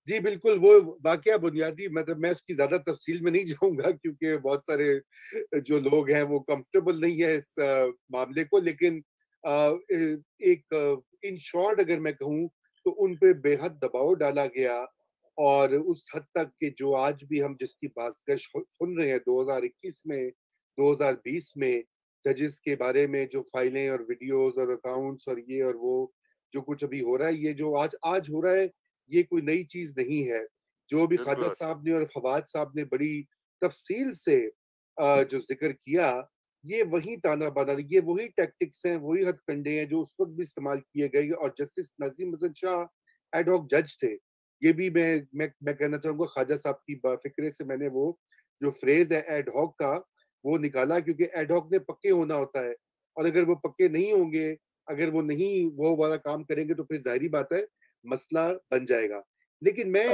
جی بالکل, وہ واقعہ بنیادی, مطلب میں اس کی زیادہ تفصیل میں نہیں جاؤں گا کیونکہ بہت سارے جو لوگ ہیں وہ کمفرٹیبل نہیں ہے اس معاملے کو, لیکن ایک ان شارٹ اگر میں کہوں تو ان پہ بے حد دباؤ ڈالا گیا, اور اس حد تک کہ جو آج بھی ہم جس کی بازگشت سن رہے ہیں 2021 میں 2020 میں ججز کے بارے میں جو فائلیں اور ویڈیوز اور اکاؤنٹس اور یہ اور وہ جو کچھ ابھی ہو رہا ہے, یہ جو آج ہو رہا ہے یہ کوئی نئی چیز نہیں ہے. جو بھی خواجہ صاحب نے اور فواد صاحب نے بڑی تفصیل سے جو ذکر کیا, یہ وہی تانا بانا, یہ وہی ٹیکٹکس ہیں, وہی ہتھ کنڈے ہیں جو اس وقت بھی استعمال کیے گئے. اور جسٹس نسیم حسن شاہ ایڈ ہاک جج تھے. یہ بھی میں کہنا چاہوں گا خواجہ صاحب کی فکرے سے میں نے وہ جو فریز ہے ایڈ ہاک کا وہ نکالا, کیونکہ ایڈ ہاک نے پکے ہونا ہوتا ہے, اور اگر وہ پکے نہیں ہوں گے, اگر وہ نہیں وہ والا کام کریں گے تو پھر ظاہری بات ہے مسئلہ بن جائے گا. لیکن میں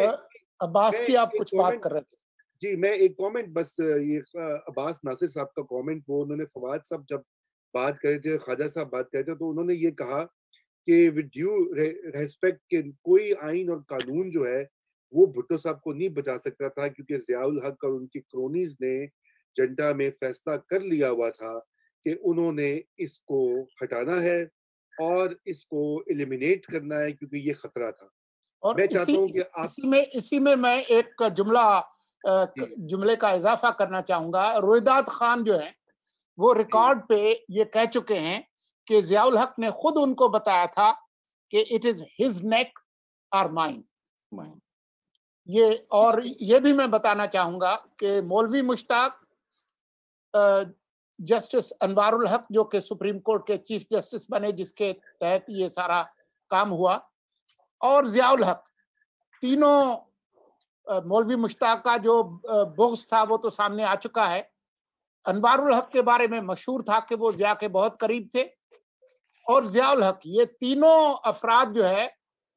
عباس کی آپ کچھ بات کر رہے تھے. جی میں ایک کامنٹ, بس یہ عباس ناصر صاحب کا کامنٹ, وہ انہوں نے فواد صاحب جب بات کرے تھے, خواجہ صاحب بات کرے تھے, تو انہوں نے یہ کہا کہ ود ڈیو ریسپیکٹ کہ کوئی آئین اور قانون جو ہے وہ بھٹو صاحب کو نہیں بچا سکتا تھا, کیونکہ ضیاء الحق اور ان کی کرونیز نے جنٹا میں فیصلہ کر لیا ہوا تھا کہ انہوں نے اس کو ہٹانا ہے اور اس کو ایلیمینیٹ کرنا ہے, کیونکہ یہ خطرہ تھا. اور میں چاہتا ہوں کہ اسی میں ایک جملے کا اضافہ کرنا چاہوں گا. رویداد خان جو ہیں وہ ریکارڈ پہ یہ کہہ چکے ہیں کہ ضیاء الحق نے خود ان کو بتایا تھا کہ اٹ از ہز نیک اور مائن. اور یہ بھی میں بتانا چاہوں گا کہ مولوی مشتاق, جسٹس انوار الحق جو کہ سپریم کورٹ کے چیف جسٹس بنے, جس کے تحت یہ سارا کام ہوا, اور ضیاء الحق، تینوں مولوی مشتاق کا جو بغض تھا وہ تو سامنے آ چکا ہے. انوار الحق کے بارے میں مشہور تھا کہ وہ ضیاء کے بہت قریب تھے، اور ضیاء الحق، یہ تینوں افراد جو ہے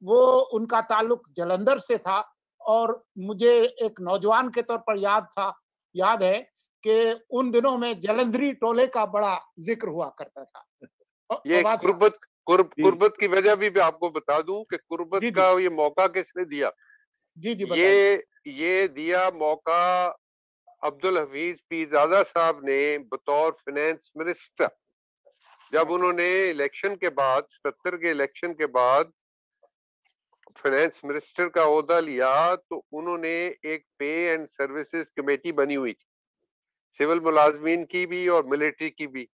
وہ ان کا تعلق جلندھر سے تھا. اور مجھے ایک نوجوان کے طور پر یاد ہے کہ ان دنوں میں جلندھری ٹولے کا بڑا ذکر ہوا کرتا تھا. یہ قربت کی وجہ بھی آپ کو بتا دوں کہ قربت کا یہ موقع کس نے دیا. یہ دیا موقع عبدالحفیظ پیرزادہ صاحب نے بطور فائنانس منسٹر. جب انہوں نے الیکشن کے بعد 77 کے الیکشن کے بعد فائنانس منسٹر کا عہدہ لیا تو انہوں نے ایک پے اینڈ سروسز کمیٹی بنی ہوئی تھی، سول ملازمین کی بھی اور ملٹری کی بھی.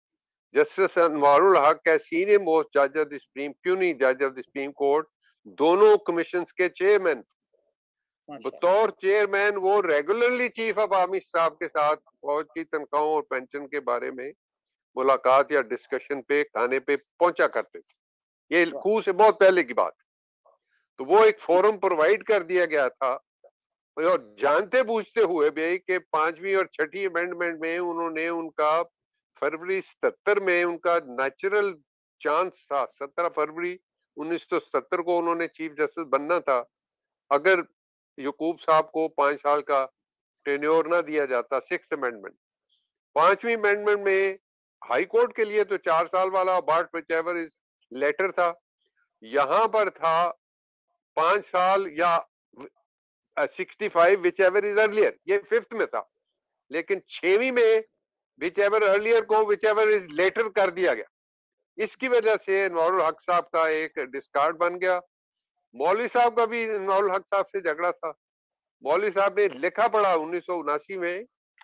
جسٹس انوار الحق ہے سینئر موسٹ جج آف دی سپریم پیونی جج آف دی سپریم کورٹ، دونوں کمیشنز کے چیئرمین. بطور چیئرمین وہ regularly chief of army staff کے ساتھ فوج کی تنخواہوں اور پینشن کے بارے میں ملاقات یا ڈسکشن پہ کھانے پہ پہنچا کرتے تھے. یہ خو سے بہت پہلے کی بات. تو وہ ایک فورم پرووائڈ کر دیا گیا تھا، اور جانتے بوجھتے ہوئے بھی کہ 5ویں اور 6ٹھی امینڈمنٹ میں انہوں نے ان کا فروری 77 میں ان کا نیچرل چانس تھا. 17 فروری 1977 کو انہوں نے چیف جسٹس بننا تھا. اگر یعقوب صاحب کو 5 سال کا ٹینیور نہ دیا جاتا. 6th amendment. 5ویں امینڈمنٹ میں ہائی کورٹ کے لیے تو 4 سال والا بارٹ وچ ایور از لیٹر تھا. یہاں پر تھا 5 سال یا 65 وچ ایور از ارلیئر. یہ 5th میں تھا، لیکن 6ویں میں وچ ایور ارلیئر کو وچ ایور از لیٹر کر دیا گیا. اس کی وجہ سے انوار الحق صاحب کا ایک ڈسکارڈ بن گیا. مولوی صاحب کا بھی انوار الحق صاحب سے جھگڑا تھا. مولوی صاحب نے لکھا پڑا 1979 میں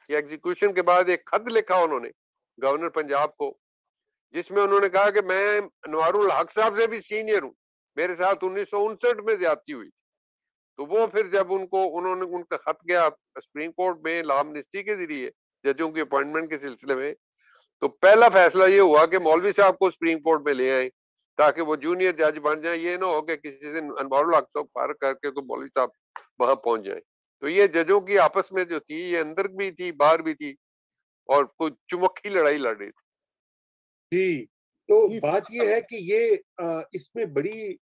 کہ ایگزیکیوشن کے بعد ایک خط لکھا انہوں نے گورنر پنجاب کو، جس میں انہوں نے کہا کہ میں انوار الحق صاحب سے بھی سینئر ہوں، میرے ساتھ 1959 میں زیادتی ہوئی تھی. تو وہ پھر جب انہوں نے ان کا خط گیا سپریم کورٹ میں لا امنسٹی کے ذریعے ججوں کی اپوائنٹمنٹ کے سلسلے میں، تو پہلا فیصلہ یہ ہوا کہ مولوی صاحب کو سپریم کورٹ میں لے آئیں تاکہ وہ جونیئر جج بن جائیں. یہ نہ ہو کہ کسی سے انوار الحق صاحب فارغ کر کے تو مولوی صاحب وہاں پہنچ جائیں. تو یہ ججوں کی آپس میں جو تھی، یہ اندر بھی تھی باہر بھی تھی، اور کوئی چمکی لڑائی لڑ رہی تھی. جی، تو بات یہ ہے کہ یہ اس میں بڑی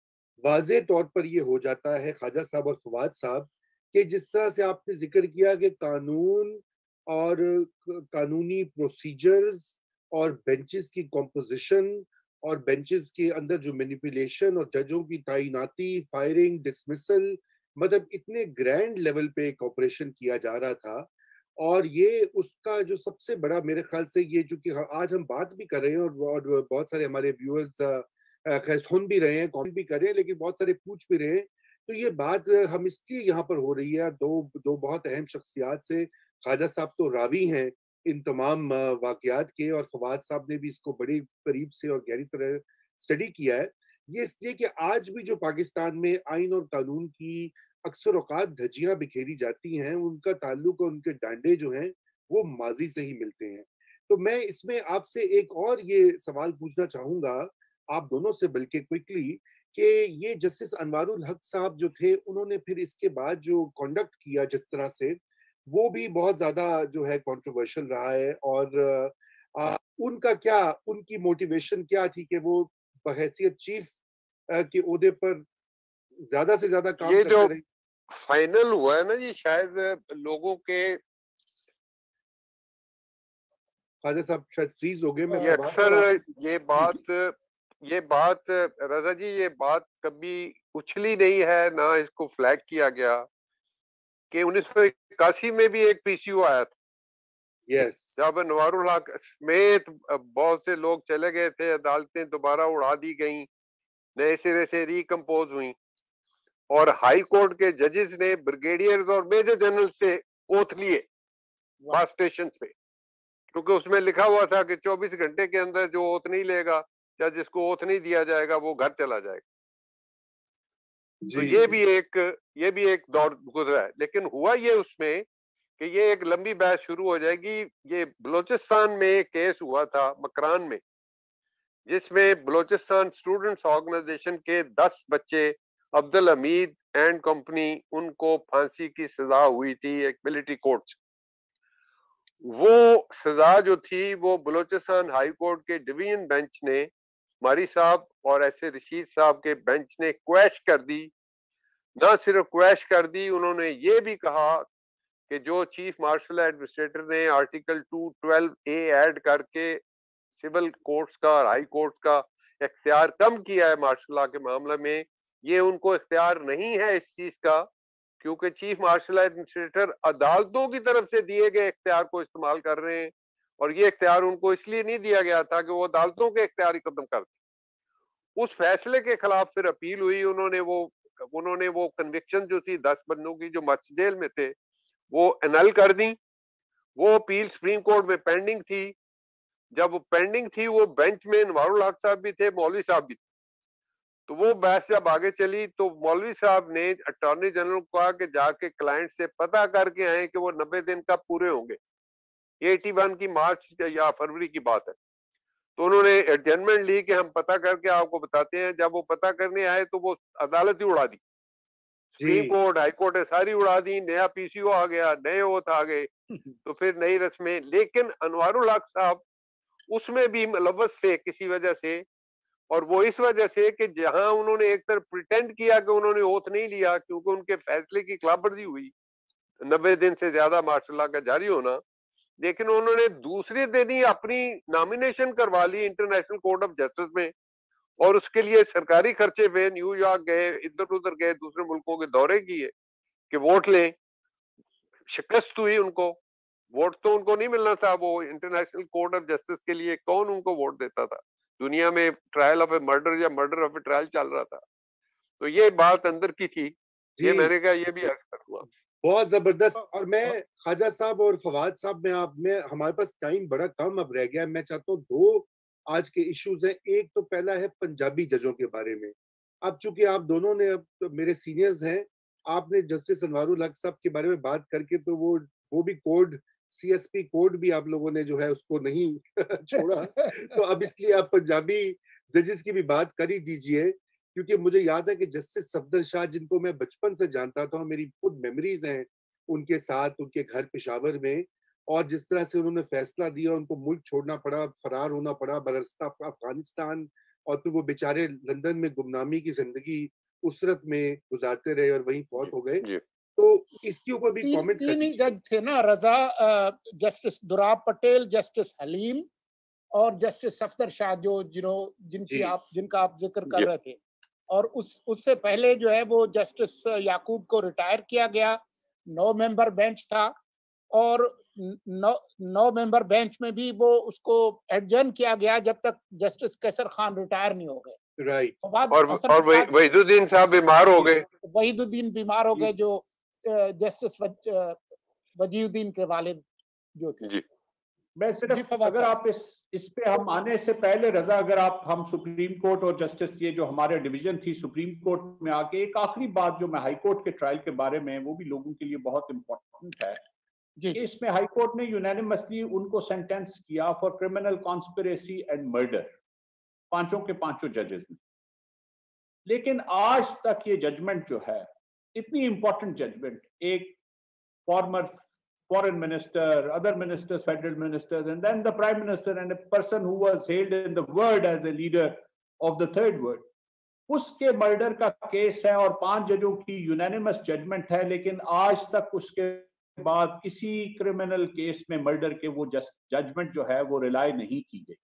واضح طور پر یہ ہو جاتا ہے خواجہ صاحب اور فواد صاحب کہ جس طرح سے آپ نے ذکر کیا کہ قانون اور قانونی پروسیجرز اور بینچز کی کمپوزیشن اور بینچز کے اندر جو مینیپولیشن اور ججوں کی تعیناتی، فائرنگ، ڈسمسل، مطلب اتنے گرینڈ لیول پہ آپریشن کیا جا رہا تھا. اور یہ اس کا جو سب سے بڑا میرے خیال سے یہ جو کہ آج ہم بات بھی کر رہے ہیں اور بہت سارے ہمارے ویورز سن بھی رہے ہیں، کامنٹ بھی کر رہے ہیں، لیکن بہت سارے پوچھ بھی رہے ہیں. تو یہ بات ہم اس لیے یہاں پر ہو رہی ہے دو بہت اہم شخصیات سے. خواجہ صاحب تو راوی ہیں ان تمام واقعات کے، اور فواد صاحب نے بھی اس کو بڑی قریب سے اور گہری طرح اسٹڈی کیا ہے. یہ اس لیے کہ آج بھی جو پاکستان میں آئین اور قانون کی اکثر اوقات دھجیاں بکھیری جاتی ہیں، ان کا تعلق اور ان کے ڈانڈے جو ہیں وہ ماضی سے ہی ملتے ہیں. تو میں اس میں آپ سے ایک اور یہ سوال پوچھنا چاہوں گا، آپ دونوں سے بلکہ کوئکلی، کہ یہ جسٹس انوار الحق صاحب جو تھے انہوں نے پھر اس کے بعد جو کنڈکٹ کیا جس طرح سے، وہ بھی بہت زیادہ جو ہے کنٹروورشل رہا ہے. اور ان کا کیا، ان کی موٹیویشن کیا تھی کہ وہ بحیثیت چیف کے عہدے پر زیادہ سے زیادہ کام کرتے رہے؟ فائنل ہوا ہے نا جی، شاید لوگوں کے خواجہ صاحب شاید فریز ہو گئے. میں اکثر یہ بات رضا جی، یہ بات کبھی اچھلی نہیں ہے، نہ اس کو فلیگ کیا گیا کہ 1981 میں بھی ایک پی سی او آیا تھا. جب انوار الحق سمیت بہت سے لوگ چلے گئے تھے، عدالتیں دوبارہ اڑا دی گئیں، نئے سرے سے ریکمپوز ہوئیں، اور ہائی کورٹ کے ججز نے بریگیڈیئرز اور میجر جنرل سے اوتھ لیے بس اسٹیشن پہ، کیونکہ اس میں لکھا ہوا تھا کہ 24 گھنٹے کے اندر جو اوتھ نہیں لے گا یا جس کو اوتھ نہیں دیا جائے گا وہ گھر چلا جائے گا. تو یہ بھی ایک دور گزرا ہے. لیکن ہوا یہ اس میں کہ یہ ایک لمبی بحث شروع ہو جائے گی. یہ بلوچستان میں ایک کیس ہوا تھا مکران میں، جس میں بلوچستان اسٹوڈنٹس آرگنائزیشن کے 10 بچے عبد الحمید اینڈ کمپنی، ان کو پھانسی کی سزا ہوئی تھی ایک ملٹری کورٹ سے. وہ سزا جو تھی وہ بلوچستان ہائی کورٹ کے ڈویژن بینچ نے، ماری صاحب اور ایسے رشید صاحب کے بینچ نے کویش کر دی. نہ صرف کویش کر دی، انہوں نے یہ بھی کہا کہ جو چیف مارشل ایڈمنسٹریٹر نے آرٹیکل 212A ایڈ کر کے سول کورٹس کا اور ہائی کورٹس کا اختیار کم کیا ہے مارشل لا کے معاملے میں، یہ ان کو اختیار نہیں ہے اس چیز کا، کیونکہ چیف مارشل ایڈمنسٹریٹر عدالتوں کی طرف سے دیے گئے اختیار کو استعمال کر رہے ہیں، اور یہ اختیار ان کو اس لیے نہیں دیا گیا تھا کہ وہ عدالتوں کے اختیار ہی ختم کر دیں. اس فیصلے کے خلاف پھر اپیل ہوئی. انہوں نے وہ کنوکشن جو تھی 10 بندوں کی جو مچ جیل میں تھے وہ انل کر دیں. وہ اپیل سپریم کورٹ میں پینڈنگ تھی. جب وہ پینڈنگ تھی، وہ بینچ میں انوار الحق صاحب بھی تھے، مولوی صاحب بھی تھے. تو وہ بحث جب آگے چلی تو مولوی صاحب نے اٹارنی جنرل کو کہا کہ جا کے کلائنٹ سے پتہ کر کے آئیں کہ وہ 90 دن کب پورے ہوں گے. یہ 81 کی مارچ یا فروری کی بات ہے. تو انہوں نے ایڈجمنٹ لی کہ ہم پتہ کر کے آپ کو بتاتے ہیں. جب وہ پتہ کرنے آئے تو وہ عدالت ہی اڑا دی. سپریم کورٹ، ہائی کورٹ ساری اڑا دی. نیا پی سی او آ گیا، نئے اوتھ آ گئے، تو پھر نئی رسمیں. لیکن انوار الحق صاحب اس میں بھی ملوث تھے کسی وجہ سے، اور وہ اس وجہ سے کہ جہاں انہوں نے ایک طرف پریٹینڈ کیا کہ انہوں نے اوتھ نہیں لیا کیونکہ ان کے فیصلے کی خلاف ورزی ہوئی 90 دن سے زیادہ مارشل لا کا جاری ہونا، لیکن انہوں نے دوسرے دن ہی اپنی نامینیشن کروا لی انٹرنیشنل کورٹ آف جسٹس میں، اور اس کے لیے سرکاری خرچے پہ نیو یارک گئے، ادھر ادھر گئے، دوسرے ملکوں کے دورے کیے کہ ووٹ لیں. شکست ہوئی ان کو. ووٹ تو ان کو نہیں ملنا تھا. وہ انٹرنیشنل کورٹ آف جسٹس کے لیے کون ان کو ووٹ دیتا تھا؟ دنیا میں ٹرائل آف اے مرڈر یا مرڈر آف اے ٹرائل چل رہا تھا. تو یہ بات اندر کی تھی. یہ میں نے کہا یہ بھی عرض کروں. بہت زبردست. اور میں خواجہ صاحب اور فواد صاحب میں ہمارے پاس ٹائم بڑا کم اب رہ گیا. میں چاہتا ہوں 2 آج کے ایشوز ہیں. ایک تو پہلا ہے پنجابی ججوں کے بارے میں. اب چونکہ آپ دونوں نے اب میرے سینئرز ہیں، آپ نے جسٹس انوار الحق صاحب کے بارے میں بات کر کے تو وہ بھی کوڈ CSP کوڈ بھی آپ لوگوں نے جو ہے اس کو نہیں چھوڑا. تو اب اس لیے آپ پنجابی ججز کی بھی بات کر ہی دیجئے، کیونکہ مجھے یاد ہے کہ جسٹس صفدر شاہ جن کو میں بچپن سے جانتا تھا، میری خود میموریز ہیں ان کے ساتھ، ان کے گھر پشاور میں، اور جس طرح سے انہوں نے فیصلہ دیا، ان کو ملک چھوڑنا پڑا، فرار ہونا پڑا برستا افغانستان، اور پھر وہ بیچارے لندن میں گمنامی کی زندگی اسرت میں گزارتے رہے اور وہیں فوت ہو گئے. تو اس کے اوپر بھی کامنٹ کر تین ہی جج تھے نا، رضا، جسٹس دوراب پٹیل، جسٹس حلیم اور جسٹس صفدر شاہ، جن کا آپ ذکر کر رہے تھے. اور اس سے پہلے جو ہے وہ جسٹس یعقوب کو ریٹائر کیا گیا. 9 ممبر بینچ تھا، اور 9 ممبر بینچ میں بھی وہ اس کو ایڈجرن کیا گیا جب تک جسٹس کیسر خان ریٹائر نہیں ہو گئے. رائٹ. اور وحید الدین صاحب بیمار ہو گئے. وحید الدین بیمار ہو گئے، جو جسٹس وجیہ الدین کے والد جو تھے. میں صرف اگر آپ اس پہ ہم آنے سے پہلے رضا، اگر ہم سپریم کورٹ اور جسٹس یہ جو ہمارے ڈویژن تھی سپریم کورٹ میں آ کے، ایک آخری بات جو میں ہائی کورٹ کے ٹرائل کے بارے میں، وہ بھی لوگوں کے لیے بہت امپورٹنٹ ہے کہ اس میں ہائی کورٹ نے یونینیمسلی ان کو سینٹینس کیا for criminal conspiracy and murder, 5 کے 5 ججز نے. لیکن آج تک یہ ججمنٹ جو ہے اتنی امپورٹنٹ ججمنٹ، ایک farmer foreign minister, other ministers, federal ministers, and then the prime minister, and a person who was hailed in the world as a leader of the third world, اس کے murder کا case ہے اور 5 ججوں کی unanimous judgment ہے. لیکن آج تک اس کے بعد کسی کرمنل کیس میں مرڈر کے وہ ججمنٹ جو ہے وہ ریلائی نہیں کی گئی.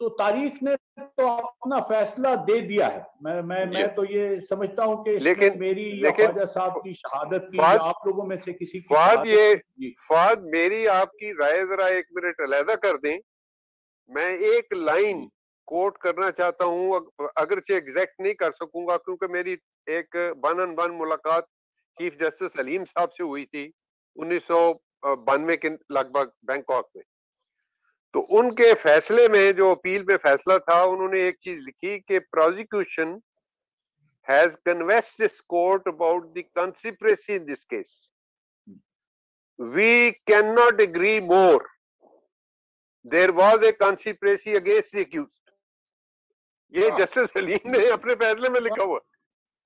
تو تاریخ نے تو اپنا فیصلہ دے دیا ہے. میں تو یہ سمجھتا ہوں کہ میری یا خواجہ صاحب کی شہادت کی، آپ لوگوں میں سے کسی کی فواد میری آپ کی رائے ذرا 1 منٹ علیحدہ کر دیں. میں ایک لائن کوٹ کرنا چاہتا ہوں، اگرچہ ایگزیکٹ نہیں کر سکوں گا کیونکہ میری ایک 1-on-1 ملاقات چیف جسٹس حلیم صاحب سے ہوئی تھی 1992 کے لگ بھگ بینکاک میں. تو ان کے فیصلے میں جو اپیل میں فیصلہ تھا، انہوں نے ایک چیز لکھی کہ prosecution has convinced this court about the conspiracy in this case. We cannot agree more. There was a conspiracy against the accused. یہ جسٹس حلیم نے اپنے فیصلے میں لکھا ہوا.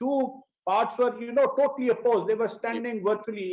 2 parts were totally opposed, they were standing virtually,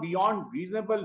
beyond reasonable,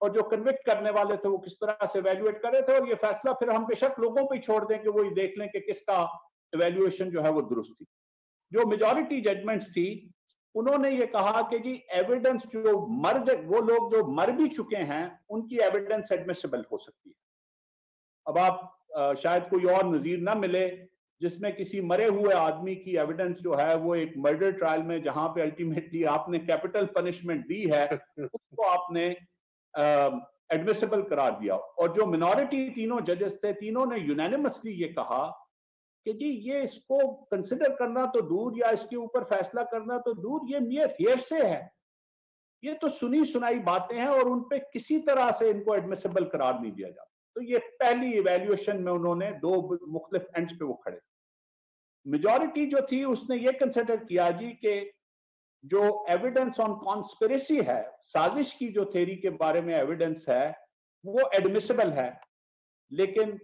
اور جو convict کرنے والے تھے وہ کس طرح سے ایویلویٹ کر رہے تھے, اور یہ فیصلہ پھر ہم بے شک لوگوں پہ ہی چھوڑ دیں کہ وہ یہ دیکھ لیں کہ کس کا ایویلویشن جو ہے وہ درست تھی. جو میجورٹی ججمنٹس تھی انہوں نے یہ کہا کہ جی ایویڈنس جو وہ لوگ جو مر بھی چکے ہیں ان کی ایویڈنس ایڈمیسیبل ہو سکتی ہے. اب آپ شاید کوئی اور نظیر نہ ملے جس میں کسی مرے ہوئے آدمی کی ایویڈنس جو ہے وہ ایک مرڈر ٹرائل میں جہاں پہ الٹیمیٹلی آپ نے کیپٹل پنشمنٹ دی ہے اس کو آپ نے ایڈمیسیبل قرار دیا. اور جو منورٹی تینوں ججز تھے تینوں نے یونینیمسلی یہ کہا کہ جی یہ اس کو کنسیڈر کرنا تو دور یا اس کے اوپر فیصلہ کرنا تو دور, یہ میئر ہیئرسے ہے, یہ تو سنی سنائی باتیں ہیں اور ان پہ کسی طرح سے ان کو ایڈمیسیبل قرار نہیں دیا جاتا. تو یہ پہلی ایویلویشن میں انہوں نے دو مختلف اینڈز پہ وہ کھڑے. میجورٹی جو تھی اس نے یہ کنسیڈر کیا جی کہ جو ایویڈنس آن کانسپریسی ہے, سازش کی جو تھیوری کے بارے میں ایویڈنس ہے وہ ایڈمیسیبل ہے, لیکن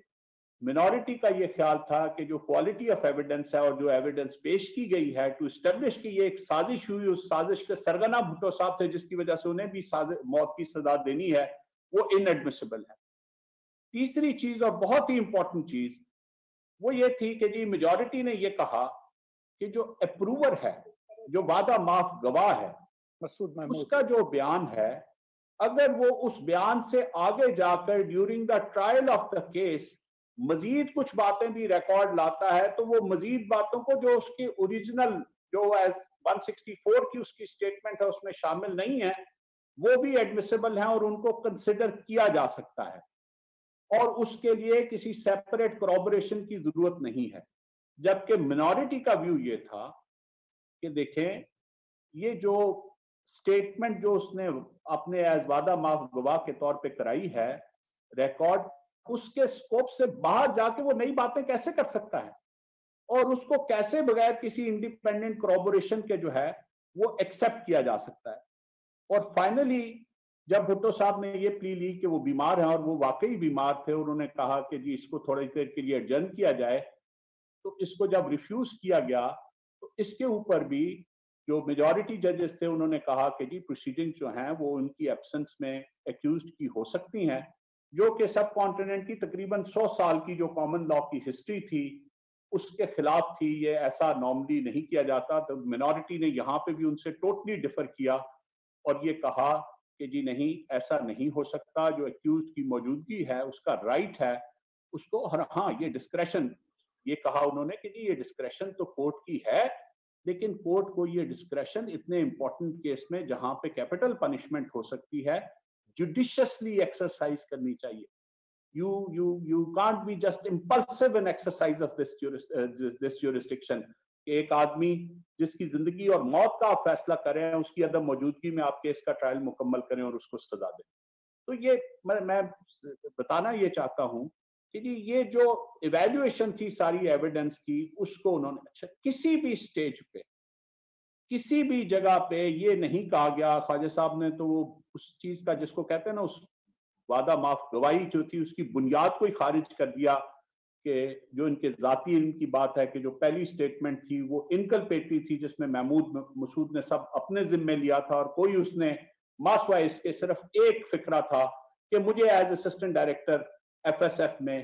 منورٹی کا یہ خیال تھا کہ جو کوالٹی آف ایویڈنس ہے اور جو ایویڈنس پیش کی گئی ہے ٹو اسٹیبلش کہ یہ ایک سازش ہوئی, اس سازش کے سرغنہ بھٹو صاحب تھے جس کی وجہ سے انہیں بھی موت کی سزا دینی ہے, وہ ان ایڈمیسیبل ہے. تیسری چیز اور بہت ہی امپورٹنٹ چیز وہ یہ تھی کہ جی میجورٹی نے یہ کہا کہ جو اپروور ہے, جو وعدہ معاف گواہ ہے, اس کا جو بیان ہے اگر وہ اس بیان سے آگے جا کر during the trial of the case مزید کچھ باتیں بھی ریکارڈ لاتا ہے تو وہ مزید باتوں کو جو اس کی اوریجنل جو 164 کی اس کی سٹیٹمنٹ ہے اس میں شامل نہیں ہے وہ بھی ایڈمیسیبل ہیں اور ان کو کنسیڈر کیا جا سکتا ہے, اور اس کے لیے کسی سیپریٹ کورابوریشن کی ضرورت نہیں ہے. جبکہ منورٹی کا ویو یہ تھا کہ دیکھیں یہ جو سٹیٹمنٹ جو اس نے اپنے ایز وعدہ معاف گواہ کے طور پہ کرائی ہے ریکارڈ, اس کے سکوپ سے باہر جا کے وہ نئی باتیں کیسے کر سکتا ہے اور اس کو کیسے بغیر کسی انڈیپینڈنٹ کورابوریشن کے جو ہے وہ ایکسپٹ کیا جا سکتا ہے. اور فائنلی جب بھٹو صاحب نے یہ پلی لی کہ وہ بیمار ہیں اور وہ واقعی بیمار تھے, انہوں نے کہا کہ جی اس کو تھوڑی دیر کے لیے ایڈجرن کیا جائے, تو اس کو جب ریفیوز کیا گیا تو اس کے اوپر بھی جو میجورٹی ججز تھے انہوں نے کہا کہ جی پروسیڈنگ جو ہیں وہ ان کی ایبسنس میں ایکیوزڈ کی ہو سکتی ہیں, جو کہ سب کانٹیننٹ کی تقریباً 100 سال کی جو کامن لا کی ہسٹری تھی اس کے خلاف تھی. یہ ایسا نارملی نہیں کیا جاتا. تو منورٹی نے یہاں پہ بھی ان سے ٹوٹلی ڈفر کیا اور یہ کہا کہ جی نہیں ایسا نہیں ہو سکتا, جو ایکیوزڈ کی موجودگی ہے اس کا رائٹ ہے اس کو, ہاں یہ ڈسکریشن, یہ کہا انہوں نے کہ جی یہ ڈسکریشن تو کورٹ کی ہے, لیکن کورٹ کو یہ ڈسکریشن اتنے امپورٹنٹ کیس میں جہاں پہ کیپٹل پنشمنٹ ہو سکتی ہے جوڈیشسلی ایکسرسائز کرنی چاہیے. You can't be just impulsive in exercise of this jurisdiction. کہ ایک آدمی جس کی زندگی اور موت کا آپ فیصلہ کریں اس کی عدم موجودگی میں آپ کیس کا ٹرائل مکمل کریں اور اس کو سزا دیں. تو یہ میں بتانا یہ چاہتا ہوں کہ جی یہ جو ایویلویشن تھی ساری ایویڈنس کی اس کو انہوں نے اچھا کسی بھی سٹیج پہ کسی بھی جگہ پہ یہ نہیں کہا گیا. خواجہ صاحب نے تو وہ اس چیز کا جس کو کہتے ہیں نا اس وعدہ معاف گواہی جو تھی اس کی بنیاد کو ہی خارج کر دیا کہ جو ان کے ذاتی علم کی بات ہے کہ جو پہلی سٹیٹمنٹ تھی وہ انکلپیٹری تھی جس میں محمود مسعود نے سب اپنے ذمے لیا تھا اور کوئی اس نے ماسوائے اس کے صرف ایک فکرہ تھا کہ مجھے as assistant director F S F میں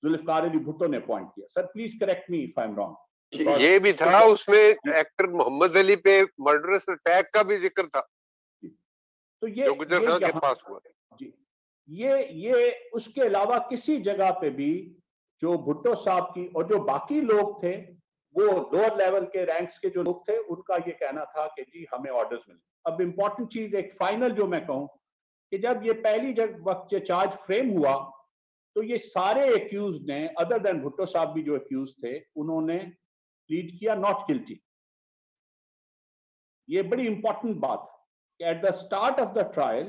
ذوالفقار علی بھٹو نے اپوائنٹ کیا. Sir please correct me if I am wrong. یہ بھی تھا اس میں ایکٹر محمد علی پہ مرڈرس اٹیک کا بھی ذکر تھا تو جو گجر خان کے پاس ہوا. جی یہ اس کے علاوہ کسی جگہ پہ بھی جو بھٹو صاحب کی اور جو باقی لوگ تھے وہ لوور لیول کے رینکس کے جو لوگ تھے ان کا یہ کہنا تھا کہ جی ہمیں آرڈرز ملے. اب امپورٹنٹ چیز ایک فائنل جو میں کہوں کہ جب یہ پہلی وقت یہ چارج فریم ہوا تو یہ سارے ایکیوز نے ادر دین بھٹو صاحب بھی جو ایکیوز تھے انہوں نے پلیڈ کیا ناٹ گلٹی. یہ بڑی امپورٹنٹ بات کہ at the start of the trial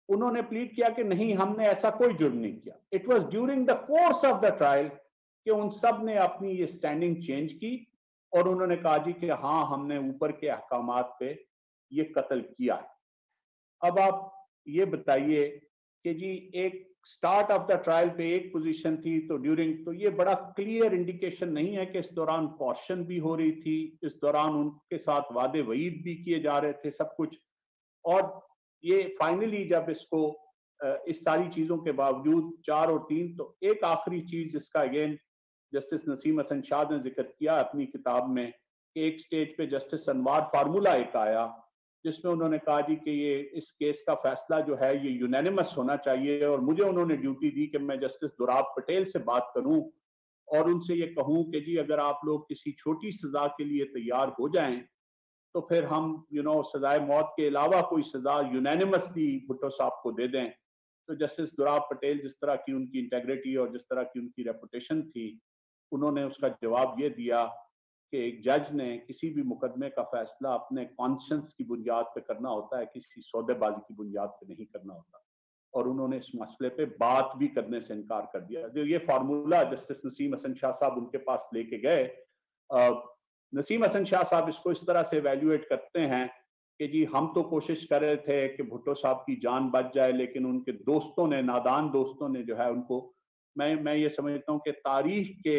انہوں نے پلیڈ کیا کہ نہیں ہم نے ایسا کوئی جرم نہیں کیا. It was during the course of the trial کہ ان سب نے اپنی یہ سٹینڈنگ چینج کی اور انہوں نے کہا جی کہ ہاں ہم نے اوپر کے احکامات پہ یہ قتل کیا ہے. اب آپ یہ بتائیے کہ جی ایک سٹارٹ آف دا ٹرائل پہ ایک پوزیشن تھی تو ڈیورنگ تو یہ بڑا کلیئر انڈیکیشن نہیں ہے کہ اس دوران کوشن بھی ہو رہی تھی, اس دوران ان کے ساتھ وعدے وعید بھی کیے جا رہے تھے سب کچھ. اور یہ فائنلی جب اس کو اس ساری چیزوں کے باوجود 4 اور 3 تو ایک آخری چیز جس کا اگین جسٹس نسیم حسن شاہ نے ذکر کیا اپنی کتاب میں کہ ایک سٹیج پہ جسٹس انوار فارمولا ایک آیا جس میں انہوں نے کہا جی کہ یہ اس کیس کا فیصلہ جو ہے یہ یونینیمس ہونا چاہیے، اور مجھے انہوں نے ڈیوٹی دی کہ میں جسٹس دوراب پٹیل سے بات کروں اور ان سے یہ کہوں کہ جی اگر آپ لوگ کسی چھوٹی سزا کے لیے تیار ہو جائیں تو پھر ہم سزائے موت کے علاوہ کوئی سزا یونینیمسلی بھٹو صاحب کو دے دیں۔ تو جسٹس دوراب پٹیل جس طرح کی ان کی انٹیگریٹی اور جس طرح کی ان کی ریپوٹیشن تھی، انہوں نے اس کا جواب یہ دیا کہ ایک جج نے کسی بھی مقدمے کا فیصلہ اپنے کانشنس کی بنیاد پہ کرنا ہوتا ہے، کسی سودے بازی کی بنیاد پہ نہیں کرنا ہوتا، اور انہوں نے اس مسئلے پہ بات بھی کرنے سے انکار کر دیا۔ یہ فارمولا جسٹس نسیم حسن شاہ صاحب ان کے پاس لے کے گئے۔ نسیم حسن شاہ صاحب اس کو اس طرح سے ایویلیویٹ کرتے ہیں کہ جی ہم تو کوشش کر رہے تھے کہ بھٹو صاحب کی جان بچ جائے، لیکن ان کے دوستوں نے، نادان دوستوں نے جو ہے ان کو، میں یہ سمجھتا ہوں کہ تاریخ کے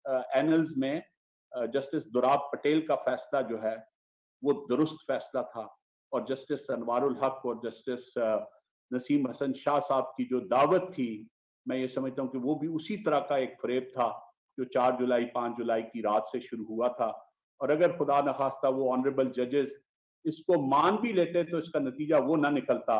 اینلز میں جسٹس دوراب پٹیل کا فیصلہ جو ہے وہ درست فیصلہ تھا، اور جسٹس انوار الحق اور جسٹس نسیم حسن شاہ صاحب کی جو دعوت تھی، میں یہ سمجھتا ہوں کہ وہ بھی اسی طرح کا ایک فریب تھا جو 4 جولائی 5 جولائی کی رات سے شروع ہوا تھا، اور اگر خدا نخواستہ وہ آنریبل ججز اس کو مان بھی لیتے تو اس کا نتیجہ وہ نہ نکلتا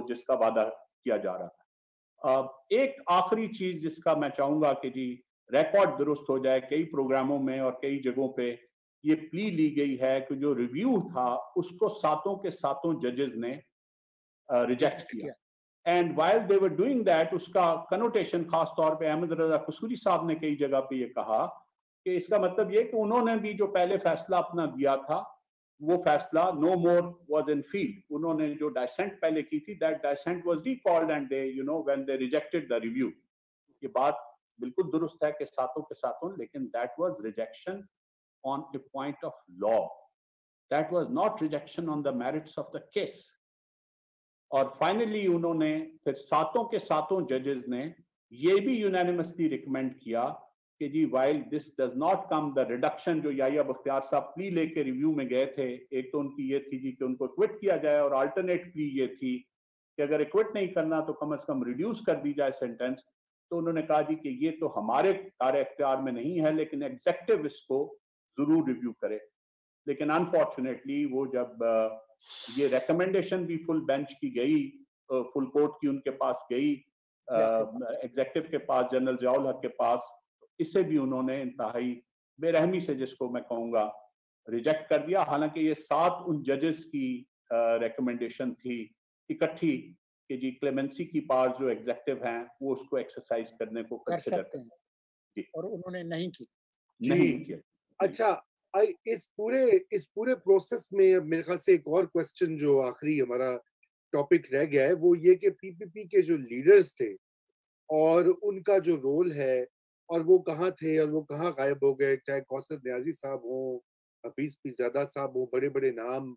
جس کا وعدہ کیا جا رہا تھا۔ ایک آخری چیز جس کا میں چاہوں گا کہ جی ریکارڈ درست ہو جائے، کئی پروگراموں میں اور کئی جگہوں پہ یہ پلی لی گئی ہے کہ جو ریویو تھا اس کو 7 کے 7 ججز نے ریجیکٹ کیا، and while they were doing that اس کا کنوٹیشن خاص طور پہ احمد رضا قصوری صاحب نے کئی جگہ پہ یہ کہا کہ اس کا مطلب یہ کہ انہوں نے بھی جو پہلے فیصلہ اپنا دیا تھا وہ فیصلہ no more was in field، انہوں نے جو ڈائسنٹ پہلے کی تھی that dissent was recalled and they when they rejected the review، یہ بات بالکل درست ہے کہ 7 کے 7، لیکن that was rejection on a point of law، that was not rejection on the merits of the case۔ اور فائنلی انہوں نے پھر 7 کے 7 ججز نے یہ بھی یونینیمسلی ریکمینڈ کیا کہ جی while this does not come the reduction جو یحییٰ بختیار صاحب پلی لے کے ریویو میں گئے تھے، ایک تو ان کی یہ تھی جی کہ ان کو ایکوٹ کیا جائے، اور آلٹرنیٹ پلی یہ تھی کہ اگر ایکوٹ نہیں کرنا تو کم از کم ریڈیوس کر دی جائے سینٹینس، تو انہوں نے کہا جی کہ یہ تو ہمارے کار اختیار میں نہیں ہے، لیکن ایگزیکٹو اس کو ضرور ریویو کرے۔ لیکن انفارچونیٹلی وہ جب یہ ریکمنڈیشن بھی فل بینچ کی گئی، فل کورٹ کی ان کے پاس گئی، ایگزیکٹو کے پاس، جنرل ضیاء الحق کے پاس، اسے بھی انہوں نے انتہائی بے رحمی سے، جس کو میں کہوں گا، ریجیکٹ کر دیا، حالانکہ یہ 7 ان ججز کی ریکمنڈیشن تھی اکٹھی کہ جی کلیمنسی کی پاور جو ایگزیکٹو ہیں وہ اس کو ایکسرسائز کرنے کو کر سکتے ہیں، اور انہوں نے نہیں کی۔ نہیں کیا۔ اچھا، اس پورے پروسیس میں میرے خیال سے ایک اور کوسچن جو آخری ہمارا ٹاپک رہ گیا ہے وہ یہ کہ پی پی پی کے جو لیڈرز تھے اور ان کا جو رول ہے، اور وہ کہاں تھے اور وہ کہاں غائب ہو گئے، چاہے کوثر نیازی صاحب ہوں، حفیظ پیرزادہ صاحب ہوں، بڑے بڑے نام،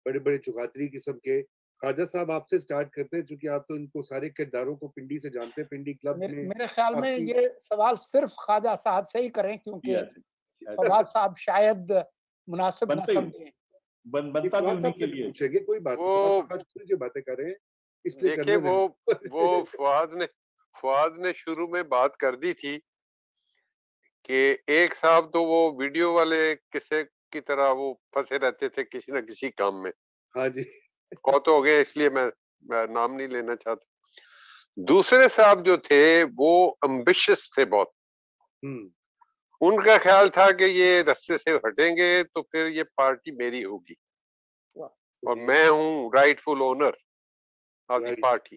بڑے بڑے چغاتری قسم کے۔ خواجہ صاحب آپ سے سٹارٹ کرتے ہیں چونکہ آپ تو ان کو سارے کرداروں کو پنڈی سے جانتے ہیں، پنڈی کلب میں۔ میرے خیال میں یہ سوال صرف خواجہ صاحب سے ہی کریں کیونکہ فواد صاحب شاید مناسب نہ سمجھیں۔ بنتا بھی انہی کے لیے پوچھیں گے، کوئی بات نہیں، جو باتیں کر رہے ہیں اس لیے دیکھیں وہ فواد نے شروع میں بات کر دی تھی کہ ایک صاحب تو وہ ویڈیو والے قصے کی طرح وہ پھنسے رہتے تھے کسی نہ کسی کام میں، ہاں جی، بہت ہو گئے، اس لیے میں نام نہیں لینا چاہتا۔ دوسرے صاحب جو تھے وہ امبیشس تھے بہت، ان کا خیال تھا کہ یہ رستے سے ہٹیں گے تو پھر یہ پارٹی میری ہوگی اور میں ہوں rightful owner of the party,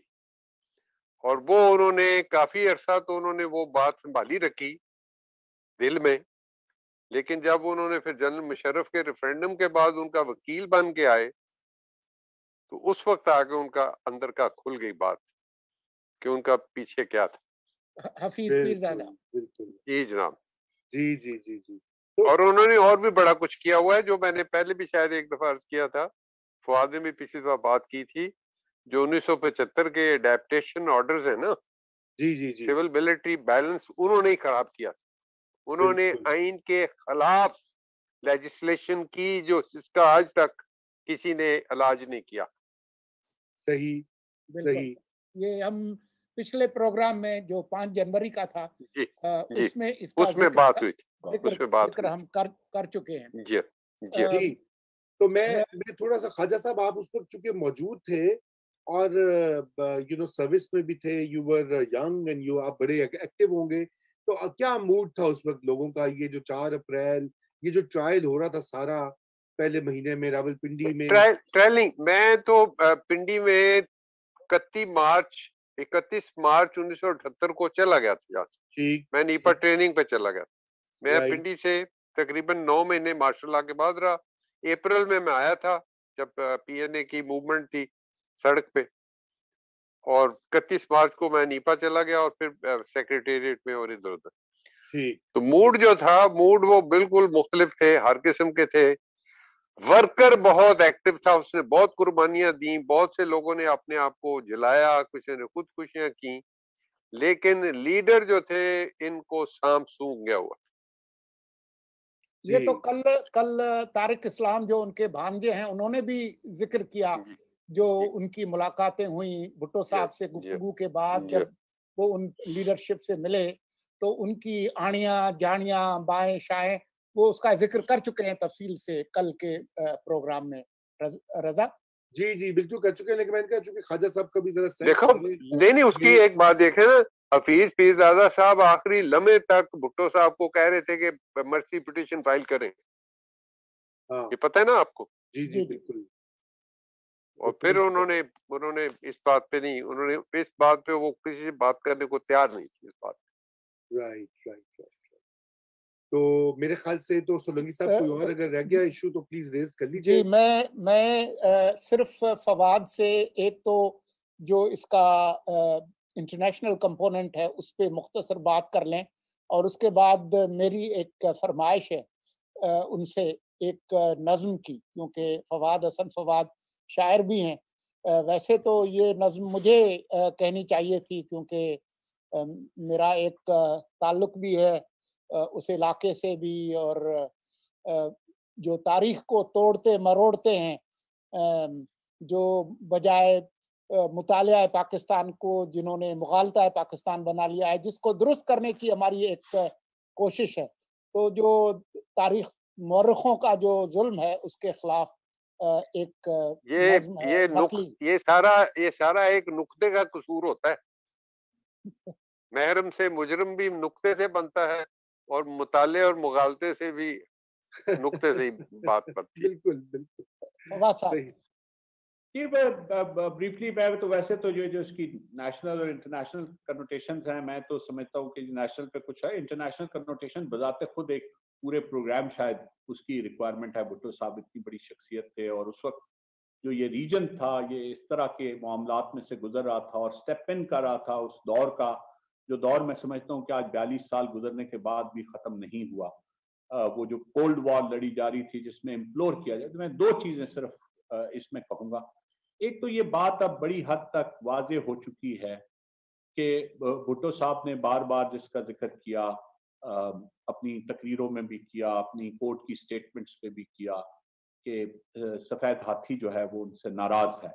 اور وہ انہوں نے کافی عرصہ تو انہوں نے وہ بات سنبھالی رکھی دل میں، لیکن جب انہوں نے پھر جنرل مشرف کے ریفرینڈم کے بعد ان کا وکیل بن کے آئے تو اس وقت آگے ان کا اندر کا کھل گئی بات کہ ان کا پیچھے کیا تھا۔ حفیظ پیرزادہ، جی جناب، جی جی جی جی، اور انہوں نے اور بھی بڑا کچھ کیا ہوا ہے جو میں نے پہلے بھی شاید ایک دفعہ عرض کیا تھا، فواد نے بھی پچھلی دفعہ بات کی تھی، جو 1975 کے اڈیپٹیشن آرڈرز ہیں نا، جی جی جی، سول ملٹری بیلنس انہوں نے ہی خراب کیا، انہوں نے آئین کے خلاف لیجسلیشن کی جو جس کا آج تک کسی نے علاج نہیں کیا۔ صحیح صحیح، یہ ہم پچھلے پروگرام میں جو 5 جنوری کا تھا اس میں اس کا بات ہوئی تھی، ذکر ہم کر چکے ہیں. جی تو میں تھوڑا سا خواجہ صاحب آپ اس وقت چونکہ موجود تھے اور سروس میں بھی تھے, یو ور ینگ اینڈ آپ بڑے ایکٹیو ہوں گے, تو کیا موڈ تھا اس وقت لوگوں کا؟ یہ جو 4 اپریل یہ جو ٹرائل ہو رہا تھا سارا پہلے مہینے میں راول پنڈی میں ٹرائلنگ, میں تو پنڈی میں 31 مارچ 1978 کو چلا گیا تھا. میں نیپا ٹریننگ پہ چلا گیا تھا. میں پنڈی سے تقریباً 9 مہینے مارشل لا کے بعد رہا. اپریل میں آیا تھا جب پی این اے کی موومنٹ تھی سڑک پہ, اور 31 مارچ کو میں نیپا چلا گیا اور پھر سیکریٹریٹ میں اور ادھر ادھر. تو موڈ جو تھا وہ بالکل مختلف تھے, ہر قسم کے تھے. ورکر بہت ایکٹیو تھا, اس نے بہت قربانیاں دیں, بہت سے لوگوں نے اپنے آپ کو جلایا, کسی نے خودکشیاں کی, لیکن لیڈر جو تھے ان کو سانپ سونگ گیا ہوا تھا. یہ تو کل طارق اسلام جو ان کے بھانجے ہیں انہوں نے بھی ذکر کیا, جو ان کی ملاقاتیں ہوئیں بھٹو صاحب سے گفتگو کے بعد جب وہ ان لیڈرشپ سے ملے, تو ان کی آڑیاں جانیاں بائیں شائیں وہ اس کا ذکر کر چکے ہیں تفصیل سے کل کے پروگرام میں. رضا جی بالکل کر چکے ہیں, لیکن میں نے کہا چونکہ خواجہ صاحب کا بھی ذرا دیکھو نہیں اس کی ایک بات دیکھیں نا, حفیظ پیرزادہ صاحب آخری لمحے تک بھٹو صاحب کو کہہ رہے تھے کہ مرسی پٹیشن فائل کریں, یہ پتہ ہے نا آپ کو. جی بالکل. اور پھر انہوں نے اس بات پہ نہیں, انہوں نے اس بات پہ وہ کسی سے بات کرنے کو تیار نہیں تھی اس بات پہ. رائٹ. تو میرے خیال سے تو سولنگی صاحب کوئی اور اگر رہ گیا ایشو تو پلیز ریز کر لیجیے. جی میں صرف فواد سے ایک تو جو اس کا انٹرنیشنل کمپوننٹ ہے اس پہ مختصر بات کر لیں, اور اس کے بعد میری ایک فرمائش ہے ان سے ایک نظم کی, کیونکہ فواد حسن فواد شاعر بھی ہیں. ویسے تو یہ نظم مجھے کہنی چاہیے تھی کیونکہ میرا ایک تعلق بھی ہے اس علاقے سے بھی, اور جو تاریخ کو توڑتے مروڑتے ہیں, جو بجائے مطالعہ پاکستان کو جنہوں نے مغالطہ پاکستان بنا لیا ہے, جس کو درست کرنے کی ہماری ایک کوشش ہے. تو جو تاریخ مورخوں کا جو ظلم ہے اس کے خلاف ایک نظم ہے. یہ سارا ایک نقطے کا قصور ہوتا ہے. محرم سے مجرم بھی نقطے سے بنتا ہے, اور مطالعے اور مغالطے سے بھی نقطے سے ہی بات پڑتی ہے. بالکل. بریفلی میں تو ویسے تو جو اس کی نیشنل اور انٹرنیشنل کنوٹیشنز ہیں, میں تو سمجھتا ہوں کہ نیشنل پہ کچھ ہے, انٹرنیشنل کنوٹیشن بذات خود ایک پورے پروگرام شاید اس کی ریکوائرمنٹ ہے. بھٹو صاحب اتنی بڑی شخصیت تھے, اور اس وقت جو یہ ریجن تھا یہ اس طرح کے معاملات میں سے گزر رہا تھا اور سٹیپ ان کر رہا تھا اس دور کا, جو دور میں سمجھتا ہوں کہ آج 42 سال گزرنے کے بعد بھی ختم نہیں ہوا. وہ جو کولڈ وار لڑی جا رہی تھی جس میں امپلور کیا جائے, تو میں 2 چیزیں صرف اس میں کہوں گا. ایک تو یہ بات اب بڑی حد تک واضح ہو چکی ہے کہ بھٹو صاحب نے بار بار جس کا ذکر کیا, اپنی تقریروں میں بھی کیا, اپنی کورٹ کی سٹیٹمنٹس پہ بھی کیا, کہ سفید ہاتھی جو ہے وہ ان سے ناراض ہے.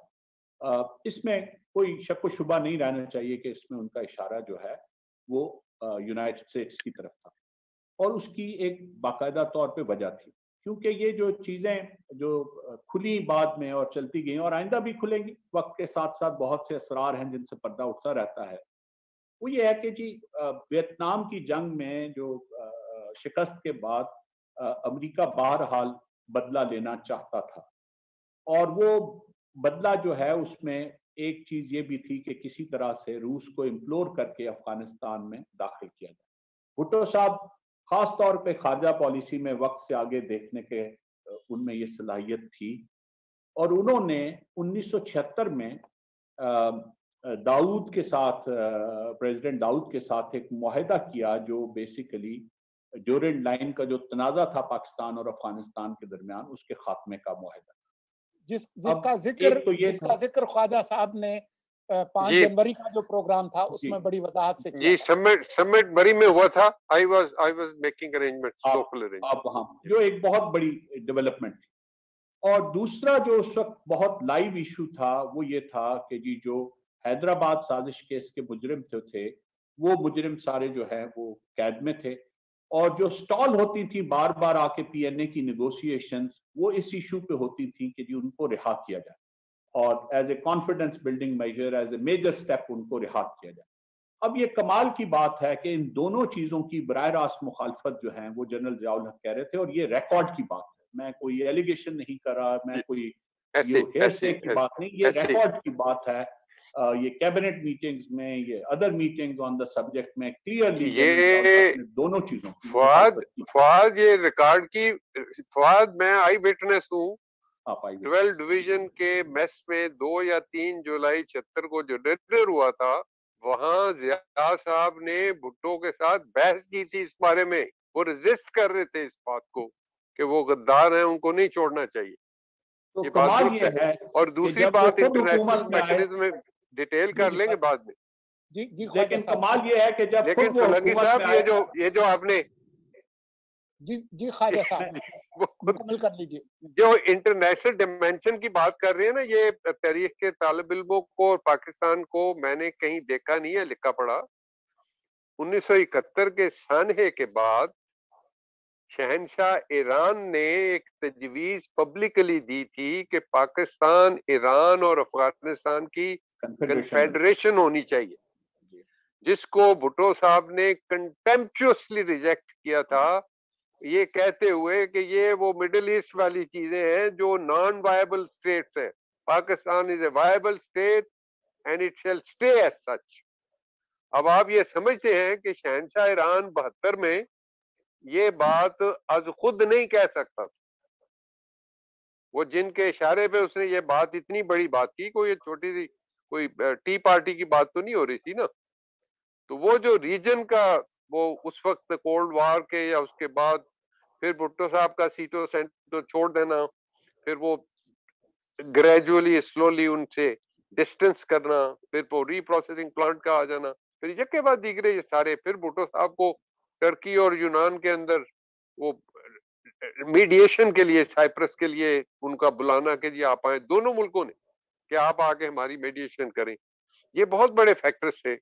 اس میں کوئی شک و شبہ نہیں رہنا چاہیے کہ اس میں ان کا اشارہ جو ہے وہ یونائٹڈ اسٹیٹس کی طرف تھا, اور اس کی ایک باقاعدہ طور پہ وجہ تھی, کیونکہ یہ جو چیزیں جو کھلی بعد میں اور چلتی گئیں اور آئندہ بھی کھلیں گی وقت کے ساتھ ساتھ, بہت سے اسرار ہیں جن سے پردہ اٹھتا رہتا ہے. وہ یہ ہے کہ جی ویتنام کی جنگ میں جو شکست کے بعد امریکہ بہرحال بدلہ لینا چاہتا تھا, اور وہ بدلہ جو ہے اس میں ایک چیز یہ بھی تھی کہ کسی طرح سے روس کو امپلور کر کے افغانستان میں داخل کیا جائے. بھٹو صاحب خاص طور پہ خارجہ پالیسی میں وقت سے آگے دیکھنے کے ان میں یہ صلاحیت تھی, اور انہوں نے 1976 میں داؤد کے ساتھ, پریزیڈنٹ داؤد کے ساتھ ایک معاہدہ کیا جو بیسیکلی ڈیورنڈ لائن کا جو تنازع تھا پاکستان اور افغانستان کے درمیان, اس کے خاتمے کا معاہدہ, جس کا ذکر خواجہ صاحب نے 5 جنوری کا جو پروگرام تھا اس میں بڑی وضاحت سے کیا. جی سمٹ بری میں ہوا تھا. I was making arrangements, local arrangements. ہاں, جو ایک بہت بڑی ڈیولپمنٹ تھی. اور دوسرا جو اس وقت بہت لائیو ایشو تھا وہ یہ تھا کہ جی جو حیدرآباد سازش کیس کے مجرم تھے وہ مجرم سارے جو ہیں وہ قید میں تھے، اور جو سٹال ہوتی تھی بار بار آ کے پی این اے کی نیگوشیشنز وہ اس ایشو پہ ہوتی تھی کہ جی ان کو رہا کیا جائے، اور as a confidence building measure, as a major step ان کو رہا کیا جائے۔ اب یہ کمال کی بات ہے کہ ان دونوں چیزوں کی براہ راست مخالفت جو ہیں وہ جنرل ضیاء الحق کہہ رہے تھے، اور یہ ریکارڈ کی بات ہے، میں کوئی ایلیگیشن نہیں کر رہا، میں کوئی ہیئرسے کی بات نہیں، یہ ریکارڈ کی بات ہے۔ یہ کیبنٹ میٹنگز میں، یہ other meetings on the subject میں کلیئرلی یہ دونوں چیزوں کی فواد یہ ریکارڈ کی، فواد میں آئی وٹنس ہوں، 12 ڈویژن کے میس میں 2 یا 3 جولائی 76 کو جو ڈنر ہوا تھا، وہاں ضیاء صاحب نے بھٹو کے ساتھ بحث کی تھی اس بارے میں، وہ ریزسٹ کر رہے تھے اس بات کو کہ وہ غدار ہیں، ان کو نہیں چھوڑنا چاہیے۔ تو یہ بات کمال درست یہ ہے، اور دوسری بات انٹرنیشنل میں میکنزم میں ڈیٹیل کر لیں گے بعد میں۔ جی لیکن کمال یہ ہے کہ جب لیکن سولنگی صاحب یہ جو آپ نے جی خواجہ صاحب مکمل کر لیجیے، جو انٹرنیشنل ڈیمینشن کی بات کر رہے ہیں نا، یہ تاریخ کے طالب علموں کو اور پاکستان کو میں نے کہیں دیکھا نہیں ہے، لکھا پڑا 1971 کے سانحے کے بعد شہنشاہ ایران نے ایک تجویز پبلکلی دی تھی کہ پاکستان، ایران اور افغانستان کی کنفیڈریشن ہونی چاہیے، جس کو بھٹو صاحب نے کنٹمپچوسلی ریجیکٹ کیا تھا، یہ کہتے ہوئے کہ یہ وہ مڈل ایسٹ والی چیزیں ہیں جو نان وائبل اسٹیٹس ہیں۔ Pakistan is a viable state and it shall stay as such. اب آپ یہ سمجھتے ہیں کہ شہنشاہ ایران 72 میں یہ بات از خود نہیں کہہ سکتا، وہ جن کے اشارے پہ اس نے یہ بات، اتنی بڑی بات کی، کوئی چھوٹی سی کوئی ٹی پارٹی کی بات تو نہیں ہو رہی تھی نا۔ تو وہ جو ریجن کا، وہ اس وقت کولڈ وار کے یا اس کے بعد پھر بھٹو صاحب کا سیٹو سینٹو چھوڑ دینا، پھر وہ گریجولی سلولی ان سے ڈسٹنس کرنا، پھر وہ ری پروسیسنگ پلانٹ کا آ جانا، پھر یہ کے بعد دیگرے یہ سارے، پھر بھٹو صاحب کو ٹرکی اور یونان کے اندر وہ میڈیشن کے لیے، سائپرس کے لیے ان کا بلانا کہ جی آپ آئیں، دونوں ملکوں نے کہ آپ آ کے ہماری میڈیشن کریں۔ یہ بہت بڑے فیکٹرز تھے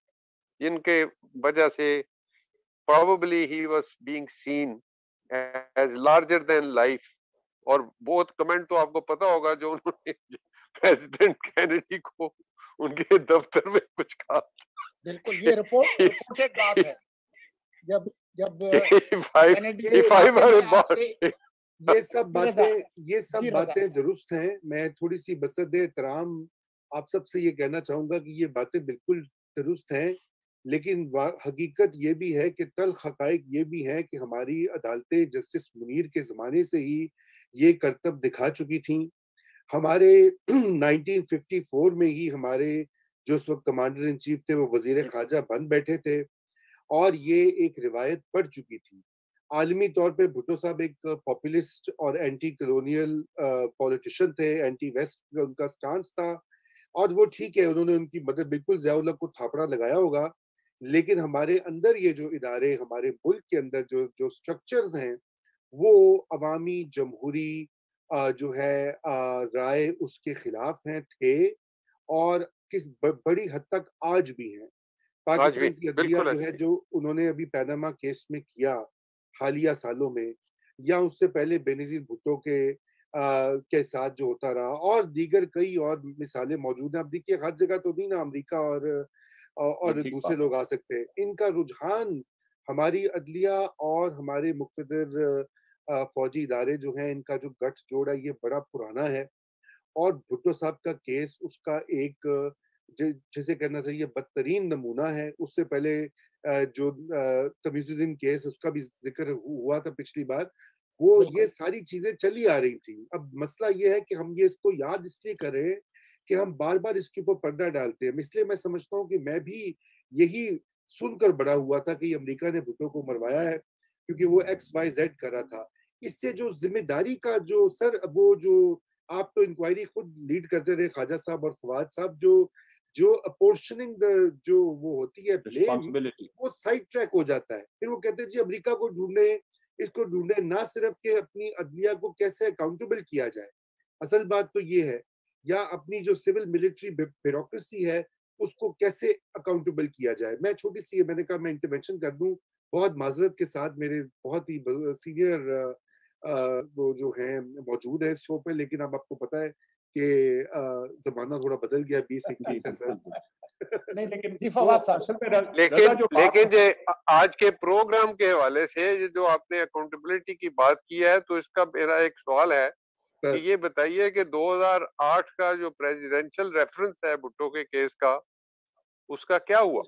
جن کے وجہ سے probably he was being seen as larger than life۔ اور بہت کمنٹ تو آپ کو پتا ہوگا جو انہوں نے پریزیڈنٹ کینیڈی کو ان کے دفتر میں کچھ کہا۔ بالکل یہ رپورٹڈ بات ہے، جب یہ سب باتیں درست ہیں۔ میں تھوڑی سی بصد احترام آپ سب سے یہ کہنا چاہوں گا کہ یہ باتیں بالکل درست ہیں، لیکن حقیقت یہ بھی ہے کہ تلخ حقائق یہ بھی ہے کہ ہماری عدالتیں جسٹس منیر کے زمانے سے ہی یہ کرتب دکھا چکی تھیں۔ ہمارے 1954 میں ہی ہمارے جو اس وقت کمانڈر ان چیف تھے وہ وزیر خارجہ بن بیٹھے تھے، اور یہ ایک روایت پڑ چکی تھی۔ عالمی طور پہ بھٹو صاحب ایک پاپولسٹ اور اینٹی کلونیل پولیٹیشین تھے، اینٹی ویسٹ ان کا سٹانس تھا، اور وہ ٹھیک ہے، انہوں نے ان کی مدد بالکل ضیاء الحق کو تھاپڑا لگایا ہوگا، لیکن ہمارے اندر یہ جو ادارے، ہمارے ملک کے اندر جو سٹرکچرز ہیں، وہ عوامی جمہوری جو ہے رائے اس کے خلاف ہیں، تھے، اور کس بڑی حد تک آج بھی ہیں۔ پاکستان کی عدلیہ جو ہے، جو انہوں نے ابھی پیناما کیس میں کیا حالیہ سالوں میں، یا اس سے پہلے بینظیر بھٹو کے ساتھ جو ہوتا رہا، اور دیگر کئی اور مثالیں موجود ہیں۔ اب دیکھیے ہر جگہ تو نہیں نا امریکہ اور دوسرے لوگ آ سکتے ہیں۔ ان کا رجحان ہماری عدلیہ اور ہمارے مقتدر فوجی ادارے جو ہیں، ان کا جو گٹھ جوڑ ہے، یہ بڑا پرانا ہے، اور بھٹو صاحب کا کیس اس کا ایک جسے کہنا چاہیے بدترین نمونہ ہے۔ اس سے پہلے جو تمیز الدین کیس، اس کا بھی ذکر ہوا تھا پچھلی بار، وہ یہ ساری چیزیں چلی آ رہی تھیں۔ اب مسئلہ یہ ہے کہ ہم یہ اس کو یاد اس لیے کر رہے ہیں کہ ہم بار بار اس کے اوپر پردہ ڈالتے ہیں۔ اس لیے میں سمجھتا ہوں کہ میں بھی یہی سن کر بڑا ہوا تھا کہ امریکہ نے بھٹو کو مروایا ہے کیونکہ وہ XYZ کر رہا تھا۔ اس سے جو ذمہ داری کا جو سر، وہ جو آپ تو انکوائری خود لیڈ کرتے رہے خواجہ صاحب اور فواد صاحب، جو اپورشننگ جو وہ ہوتی ہے بلیم، وہ سائڈ ٹریک ہو جاتا ہے۔ پھر وہ کہتے ہیں جی امریکہ کو ڈھونڈنے، اس کو ڈھونڈے، نہ صرف کہ اپنی عدلیہ کو کیسے اکاؤنٹیبل کیا جائے۔ اصل بات تو یہ ہے، یا اپنی جو سول ملٹری بیوروکریسی ہے اس کو کیسے اکاؤنٹیبل کیا جائے. میں چھوٹی سی میں نے کہا میں انٹرونشن کر دوں بہت معذرت کے ساتھ, میرے بہت ہی سینئر وہ جو ہیں موجود ہے اس شو پہ, لیکن اب آپ کو پتا ہے کہ زمانہ تھوڑا بدل گیا 20-21 سے سر. نہیں لیکن لیکن آج کے پروگرام کے حوالے سے جو آپ نے اکاؤنٹیبلٹی کی بات کی ہے, تو اس کا میرا ایک سوال ہے کہ یہ بتائیے کہ 2008 کا جو پریزیڈینشل ریفرنس ہے بھٹو کے کیس کا, اس کا کیا ہوا؟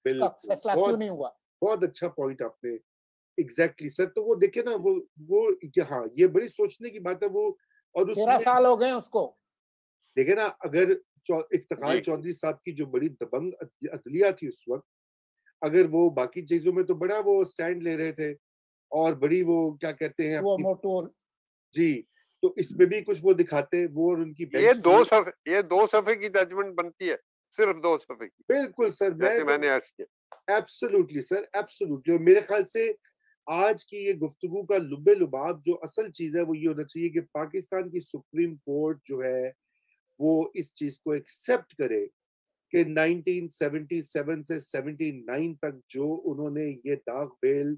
فیصلہ کیوں نہیں ہوا؟ بہت اچھا پوائنٹ آپ نے, ایگزیکٹلی سر. تو وہ دیکھیں نا, وہ ہاں یہ بڑی سوچنے کی بات ہے. وہ اور 13 سال ہو گئے اس کو. دیکھیں نا, اگر افتخار چودھری صاحب کی جو بڑی دبنگ عدلیہ تھی اس وقت, اگر وہ باقی چیزوں میں تو بڑا وہ سٹینڈ لے رہے تھے اور بڑی وہ کیا کہتے ہیں جی, تو اس میں بھی کچھ وہ دکھاتے, وہ اور ان کی یہ 2 صفحے کی ججمنٹ بنتی ہے, صرف 2 صفحے کی. بالکل سر, میں نے عرض کیا ایبسولوٹلی سر, ایبسولوٹلی. اور میرے خیال سے آج کی یہ گفتگو کا لب لباب جو اصل چیز ہے وہ یہ ہونا چاہیے کہ پاکستان کی سپریم کورٹ جو ہے وہ اس چیز کو ایکسپٹ کرے کہ 1977 سے 79 تک جو انہوں نے یہ داغ بیل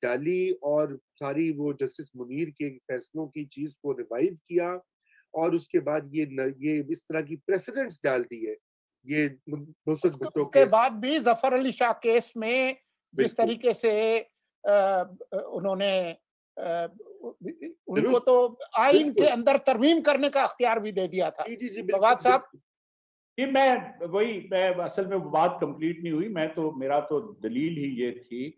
ڈالی اور ساری وہ جسٹس منیر کے فیصلوں کی چیز کو ریوائیو کیا, اور اس کے بعد یہ اس طرح کی پریسیڈنٹس ڈال دی ہے. یہ کے بعد بھی ظفر علی شاہ کیس میں جس طریقے سے انہوں نے ان کو تو آئین کے اندر ترمیم کرنے کا اختیار بھی دے دیا تھا. فواد صاحب میں اصل میں بات کمپلیٹ نہیں ہوئی. میرا تو دلیل ہی یہ تھی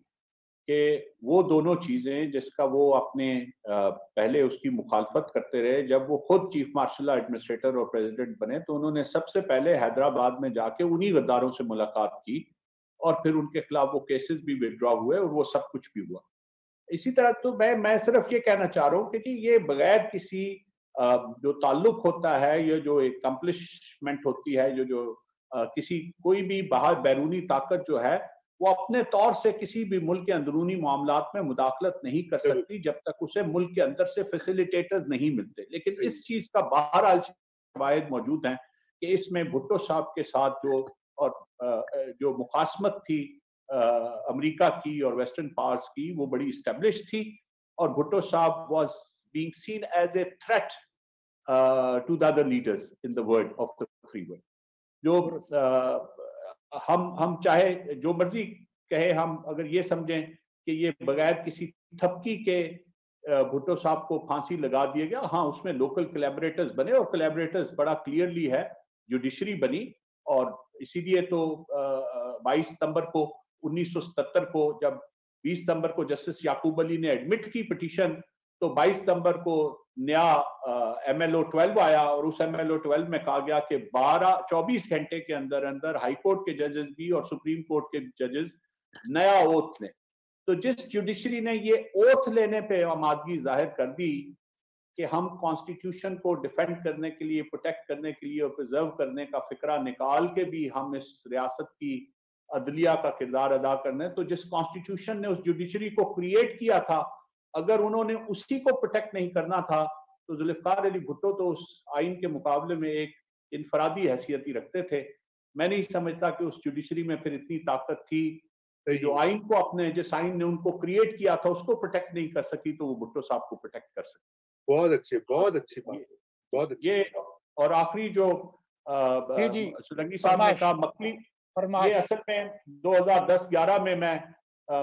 کہ وہ دونوں چیزیں جس کا وہ اپنے پہلے اس کی مخالفت کرتے رہے, جب وہ خود چیف مارشل ایڈمنسٹریٹر اور پریزیڈنٹ بنے تو انہوں نے سب سے پہلے حیدرآباد میں جا کے انہی غداروں سے ملاقات کی, اور پھر ان کے خلاف وہ کیسز بھی وڈرا ہوئے اور وہ سب کچھ بھی ہوا. اسی طرح تو میں صرف یہ کہنا چاہ رہا ہوں کہ یہ بغیر کسی جو تعلق ہوتا ہے, یہ جو اکمپلشمنٹ ہوتی ہے, جو کسی کوئی بھی باہر بیرونی طاقت جو ہے وہ اپنے طور سے کسی بھی ملک کے اندرونی معاملات میں مداخلت نہیں کر سکتی جب تک اسے ملک کے اندر سے فیسیلیٹیٹرز نہیں ملتے. لیکن اس چیز کا بہرحال شواہد موجود ہیں کہ اس میں بھٹو صاحب کے ساتھ جو مخاصمت تھی امریکہ کی اور ویسٹرن پاورز کی, وہ بڑی اسٹیبلش تھی, اور بھٹو صاحب was being seen as a threat to the other leaders in the world of the free world. جو ہم چاہے جو مرضی کہے, ہم اگر یہ سمجھیں کہ یہ بغیر کسی تھپکی کے بھٹو صاحب کو پھانسی لگا دیا گیا, ہاں اس میں لوکل کلیبریٹرز بنے, اور کلیبریٹرز بڑا کلیئرلی ہے جوڈیشری بنی, اور اسی لیے تو 22 ستمبر کو 1977 کو جب 20 ستمبر کو جسٹس یعقوب علی نے ایڈمٹ کی پٹیشن, تو 22 ستمبر کو نیا MLO 12 آیا, اور اس MLO 12 میں کہا گیا کہ 24 گھنٹے کے اندر ہائی کورٹ کے ججز بھی اور سپریم کورٹ کے ججز نیا اوتھ لیں. تو جس جوڈیشری نے یہ اوتھ لینے پہ آمادگی ظاہر کر دی کہ ہم کانسٹیٹیوشن کو ڈیفینڈ کرنے کے لیے, پروٹیکٹ کرنے کے لیے اور پرزرو کرنے کا فکرہ نکال کے بھی ہم اس ریاست کی عدلیہ کا کردار ادا کرنے, تو جس کانسٹیٹیوشن نے اس جوڈیشری کو کریٹ کیا تھا, اگر انہوں نے اسی کو پروٹیکٹ نہیں کرنا تھا تو ذوالفقار علی بھٹو تو اس آئین کے مقابلے میں ایک انفرادی حیثیت ہی رکھتے تھے. میں نہیں سمجھتا کہ اس جوڈیشری میں پھر اتنی طاقت تھی جو آئین کو اپنے جس آئین نے ان کو کریٹ کیا تھا اس کو پروٹیکٹ نہیں کر سکی, تو وہ بھٹو صاحب کو پروٹیکٹ کر سکی. بہت اچھی بات. یہ اور آخری جو سلنگی صاحب نے کہا مکلی, یہ اصل میں 2010-11 میں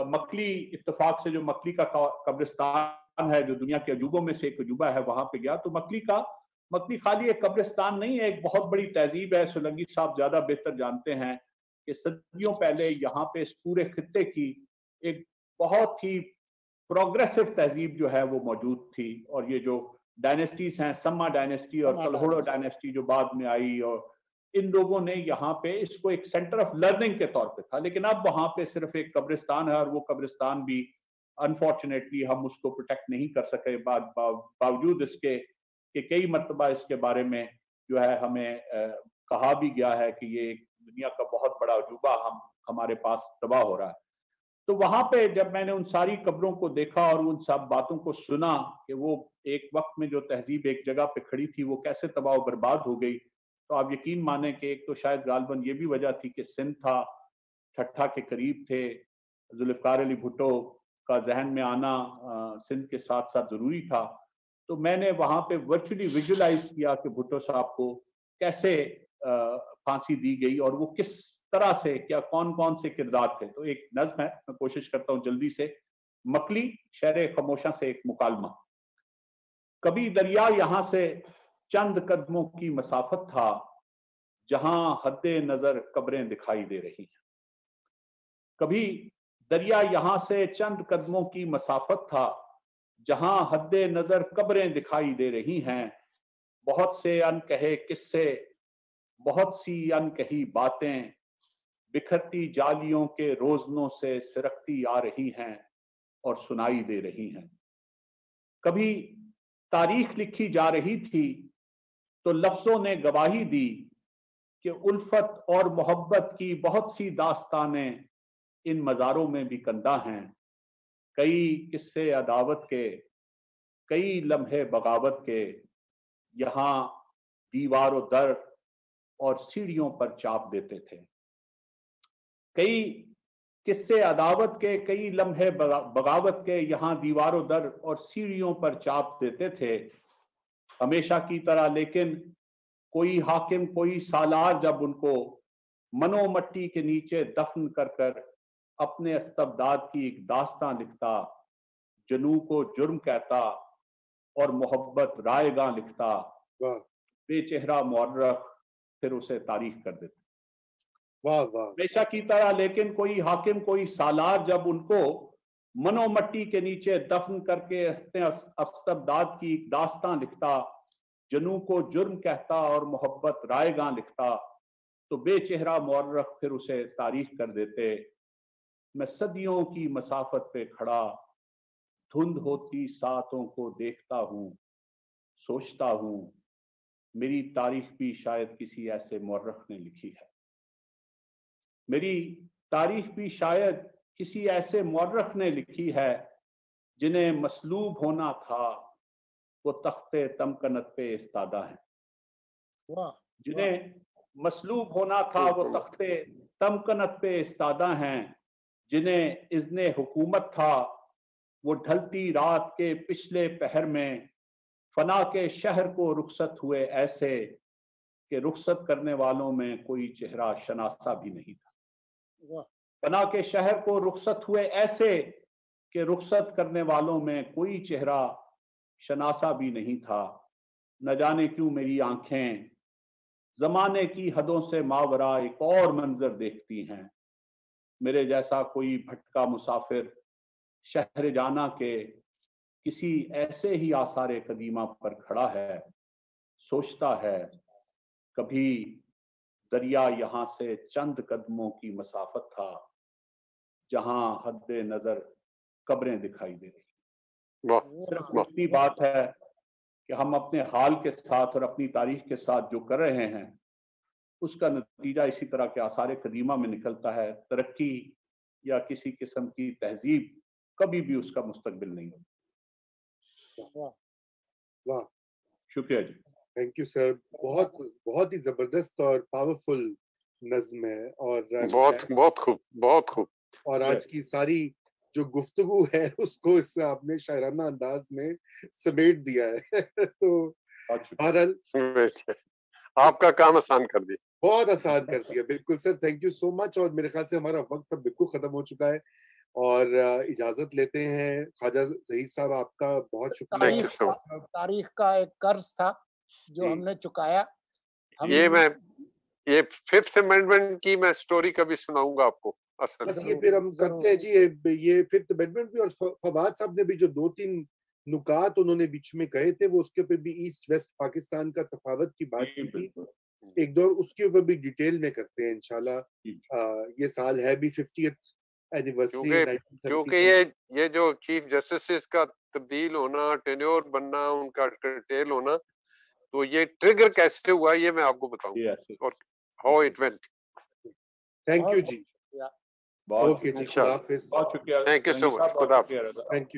مکلی اتفاق سے جو مکلی کا قبرستان ہے جو دنیا کے عجوبوں میں سے ایک عجوبہ ہے, وہاں پہ گیا. تو مکلی خالی ایک قبرستان نہیں ہے, ایک بہت بڑی تہذیب ہے. سلنگی صاحب زیادہ بہتر جانتے ہیں کہ صدیوں پہلے یہاں پہ اس پورے خطے کی ایک بہت ہی پروگریسو تہذیب جو ہے وہ موجود تھی, اور یہ جو ڈائنیسٹیز ہیں, سما ڈائنیسٹی اور کلہوڑا ڈائنیسٹی جو بعد میں آئی, اور ان لوگوں نے یہاں پہ اس کو ایک سینٹر آف لرننگ کے طور پہ تھا. لیکن اب وہاں پہ صرف ایک قبرستان ہے, اور وہ قبرستان بھی انفارچونیٹلی ہم اس کو پروٹیکٹ نہیں کر سکے, باوجود اس کے کہ کئی مرتبہ اس کے بارے میں جو ہے ہمیں کہا بھی گیا ہے کہ یہ دنیا کا بہت بڑا عجوبہ ہمارے پاس تباہ ہو رہا ہے. تو وہاں پہ جب میں نے ان ساری قبروں کو دیکھا اور ان سب باتوں کو سنا کہ وہ ایک وقت میں جو تہذیب ایک جگہ پہ کھڑی تھی وہ کیسے تباہ و برباد ہو گئی, تو آپ یقین مانیں کہ ایک تو شاید غالباً یہ بھی وجہ تھی کہ سندھ تھا، ٹھٹھا کے قریب تھے، ذوالفقار علی بھٹو کا ذہن میں آنا سندھ کے ساتھ ساتھ ضروری تھا. تو میں نے وہاں پہ ورچولی ویژولائز کیا کہ بھٹو صاحب کو کیسے پھانسی دی گئی اور وہ کس طرح سے، کیا کون کون سے کردار تھے. تو ایک نظم ہے، میں کوشش کرتا ہوں جلدی سے. مکلی شہر خاموشاں سے ایک مکالمہ. کبھی دریا یہاں سے چند قدموں کی مسافت تھا جہاں حد نظر قبریں دکھائی دے رہی ہیں. کبھی دریا یہاں سے چند قدموں کی مسافت تھا جہاں حد نظر قبریں دکھائی دے رہی ہیں. بہت سے ان کہے قصے، بہت سی ان کہی باتیں بکھرتی جالیوں کے روزنوں سے سرکتی آ رہی ہیں اور سنائی دے رہی ہیں. کبھی تاریخ لکھی جا رہی تھی تو لفظوں نے گواہی دی کہ الفت اور محبت کی بہت سی داستانیں ان مزاروں میں بھی کندہ ہیں. کئی قصے عداوت کے، کئی لمحے بغاوت کے یہاں دیوار و در اور سیڑھیوں پر چاپ دیتے تھے. کئی قصے عداوت کے، کئی لمحے بغاوت کے یہاں دیوار و در اور سیڑھیوں پر چاپ دیتے تھے. ہمیشہ کی طرح لیکن کوئی حاکم، کوئی سالار جب ان کو منو مٹی کے نیچے دفن کر کر اپنے استبداد کی ایک داستاں لکھتا، جنوں کو جرم کہتا اور محبت رائے گاں لکھتا، بے چہرہ مورخ پھر اسے تاریخ کر دیتا. ہمیشہ کی طرح لیکن کوئی حاکم، کوئی سالار جب ان کو منو مٹی کے نیچے دفن کر کے اپنے استبداد کی ایک داستاں لکھتا، جنوں کو جرم کہتا اور محبت رائے گاں لکھتا، تو بے چہرہ مورخ پھر اسے تاریخ کر دیتے. میں صدیوں کی مسافت پہ کھڑا دھند ہوتی ساعتوں کو دیکھتا ہوں، سوچتا ہوں میری تاریخ بھی شاید کسی ایسے مورخ نے لکھی ہے. میری تاریخ بھی شاید کسی ایسے مورخ نے لکھی ہے جنہیں مصلوب ہونا تھا وہ تخت تمکنت پہ استادہ ہیں. جنہیں مصلوب ہونا تھا وہ تخت تمکنت پہ استادہ ہیں. جنہیں اذن حکومت تھا وہ ڈھلتی رات کے پچھلے پہر میں فنا کے شہر کو رخصت ہوئے ایسے کہ رخصت کرنے والوں میں کوئی چہرہ شناسا بھی نہیں تھا. فنا کے شہر کو رخصت ہوئے ایسے کہ رخصت کرنے والوں میں کوئی چہرہ شناسا بھی نہیں تھا. نہ جانے کیوں میری آنکھیں زمانے کی حدوں سے ماورا ایک اور منظر دیکھتی ہیں. میرے جیسا کوئی بھٹکا مسافر شہر جانا کے کسی ایسے ہی آثار قدیمہ پر کھڑا ہے، سوچتا ہے کبھی دریا یہاں سے چند قدموں کی مسافت تھا جہاں حد نظر قبریں دکھائی دے رہی. صرف اتنی بات ہے کہ ہم اپنے حال کے ساتھ اور اپنی تاریخ کے ساتھ جو کر رہے ہیں اس کا نتیجہ اسی طرح کے آثار قدیمہ میں نکلتا ہے. ترقی یا کسی قسم کی تہذیب کبھی بھی اس کا مستقبل نہیں ہوتا. شکریہ جی. Thank you sir. بہت ہی زبردست اور پاورفل نظم ہے اور بہت خوب. اور آج کی ساری جو گفتگو ہے اس کو اس سے آپ نے شاعرانہ انداز میں سمیٹ دیا ہے. تو بہرحال آپ کا کام آسان کر دیا، بہت آسان کر دیا. بالکل سر، تھینک یو سو مچ. اور میرے خیال سے ہمارا وقت اب بالکل ختم ہو چکا ہے اور اجازت لیتے ہیں. خواجہ ظہیر صاحب آپ کا بہت شکریہ. تاریخ کا ایک قرض تھا جو ہم نے چکایا. یہ ففتھ امینڈمنٹ کی میں سٹوری کبھی سناؤں گا آپ کو. بس یہ پھر ہم کرتے ہیں جی. یہ ففتھ امینڈمنٹ بھی اور فواد صاحب نے بھی جو 2-3 نکات انہوں نے بیچ میں کہے تھے وہ اس کے اوپر بھی ایسٹ ویسٹ پاکستان کا تفاوت کی بات کی تھی ایک دور، اس کے اوپر بھی ڈیٹیل میں کرتے ہیں انشاءاللہ. یہ سال ہے بھی 50th اینیورسری. کیونکہ یہ جو چیف جسٹس کا تبدیل ہونا، ٹینیور بننا، ان کا ٹیل ہونا، تو یہ ٹریگر کیسے ہوا یہ میں آپ کو بتاؤں اور how it went. Thank you جی. اوکے جی، خدا حافظ. بہت شکریہ. Thank you so much. خدا حافظ. Thank you.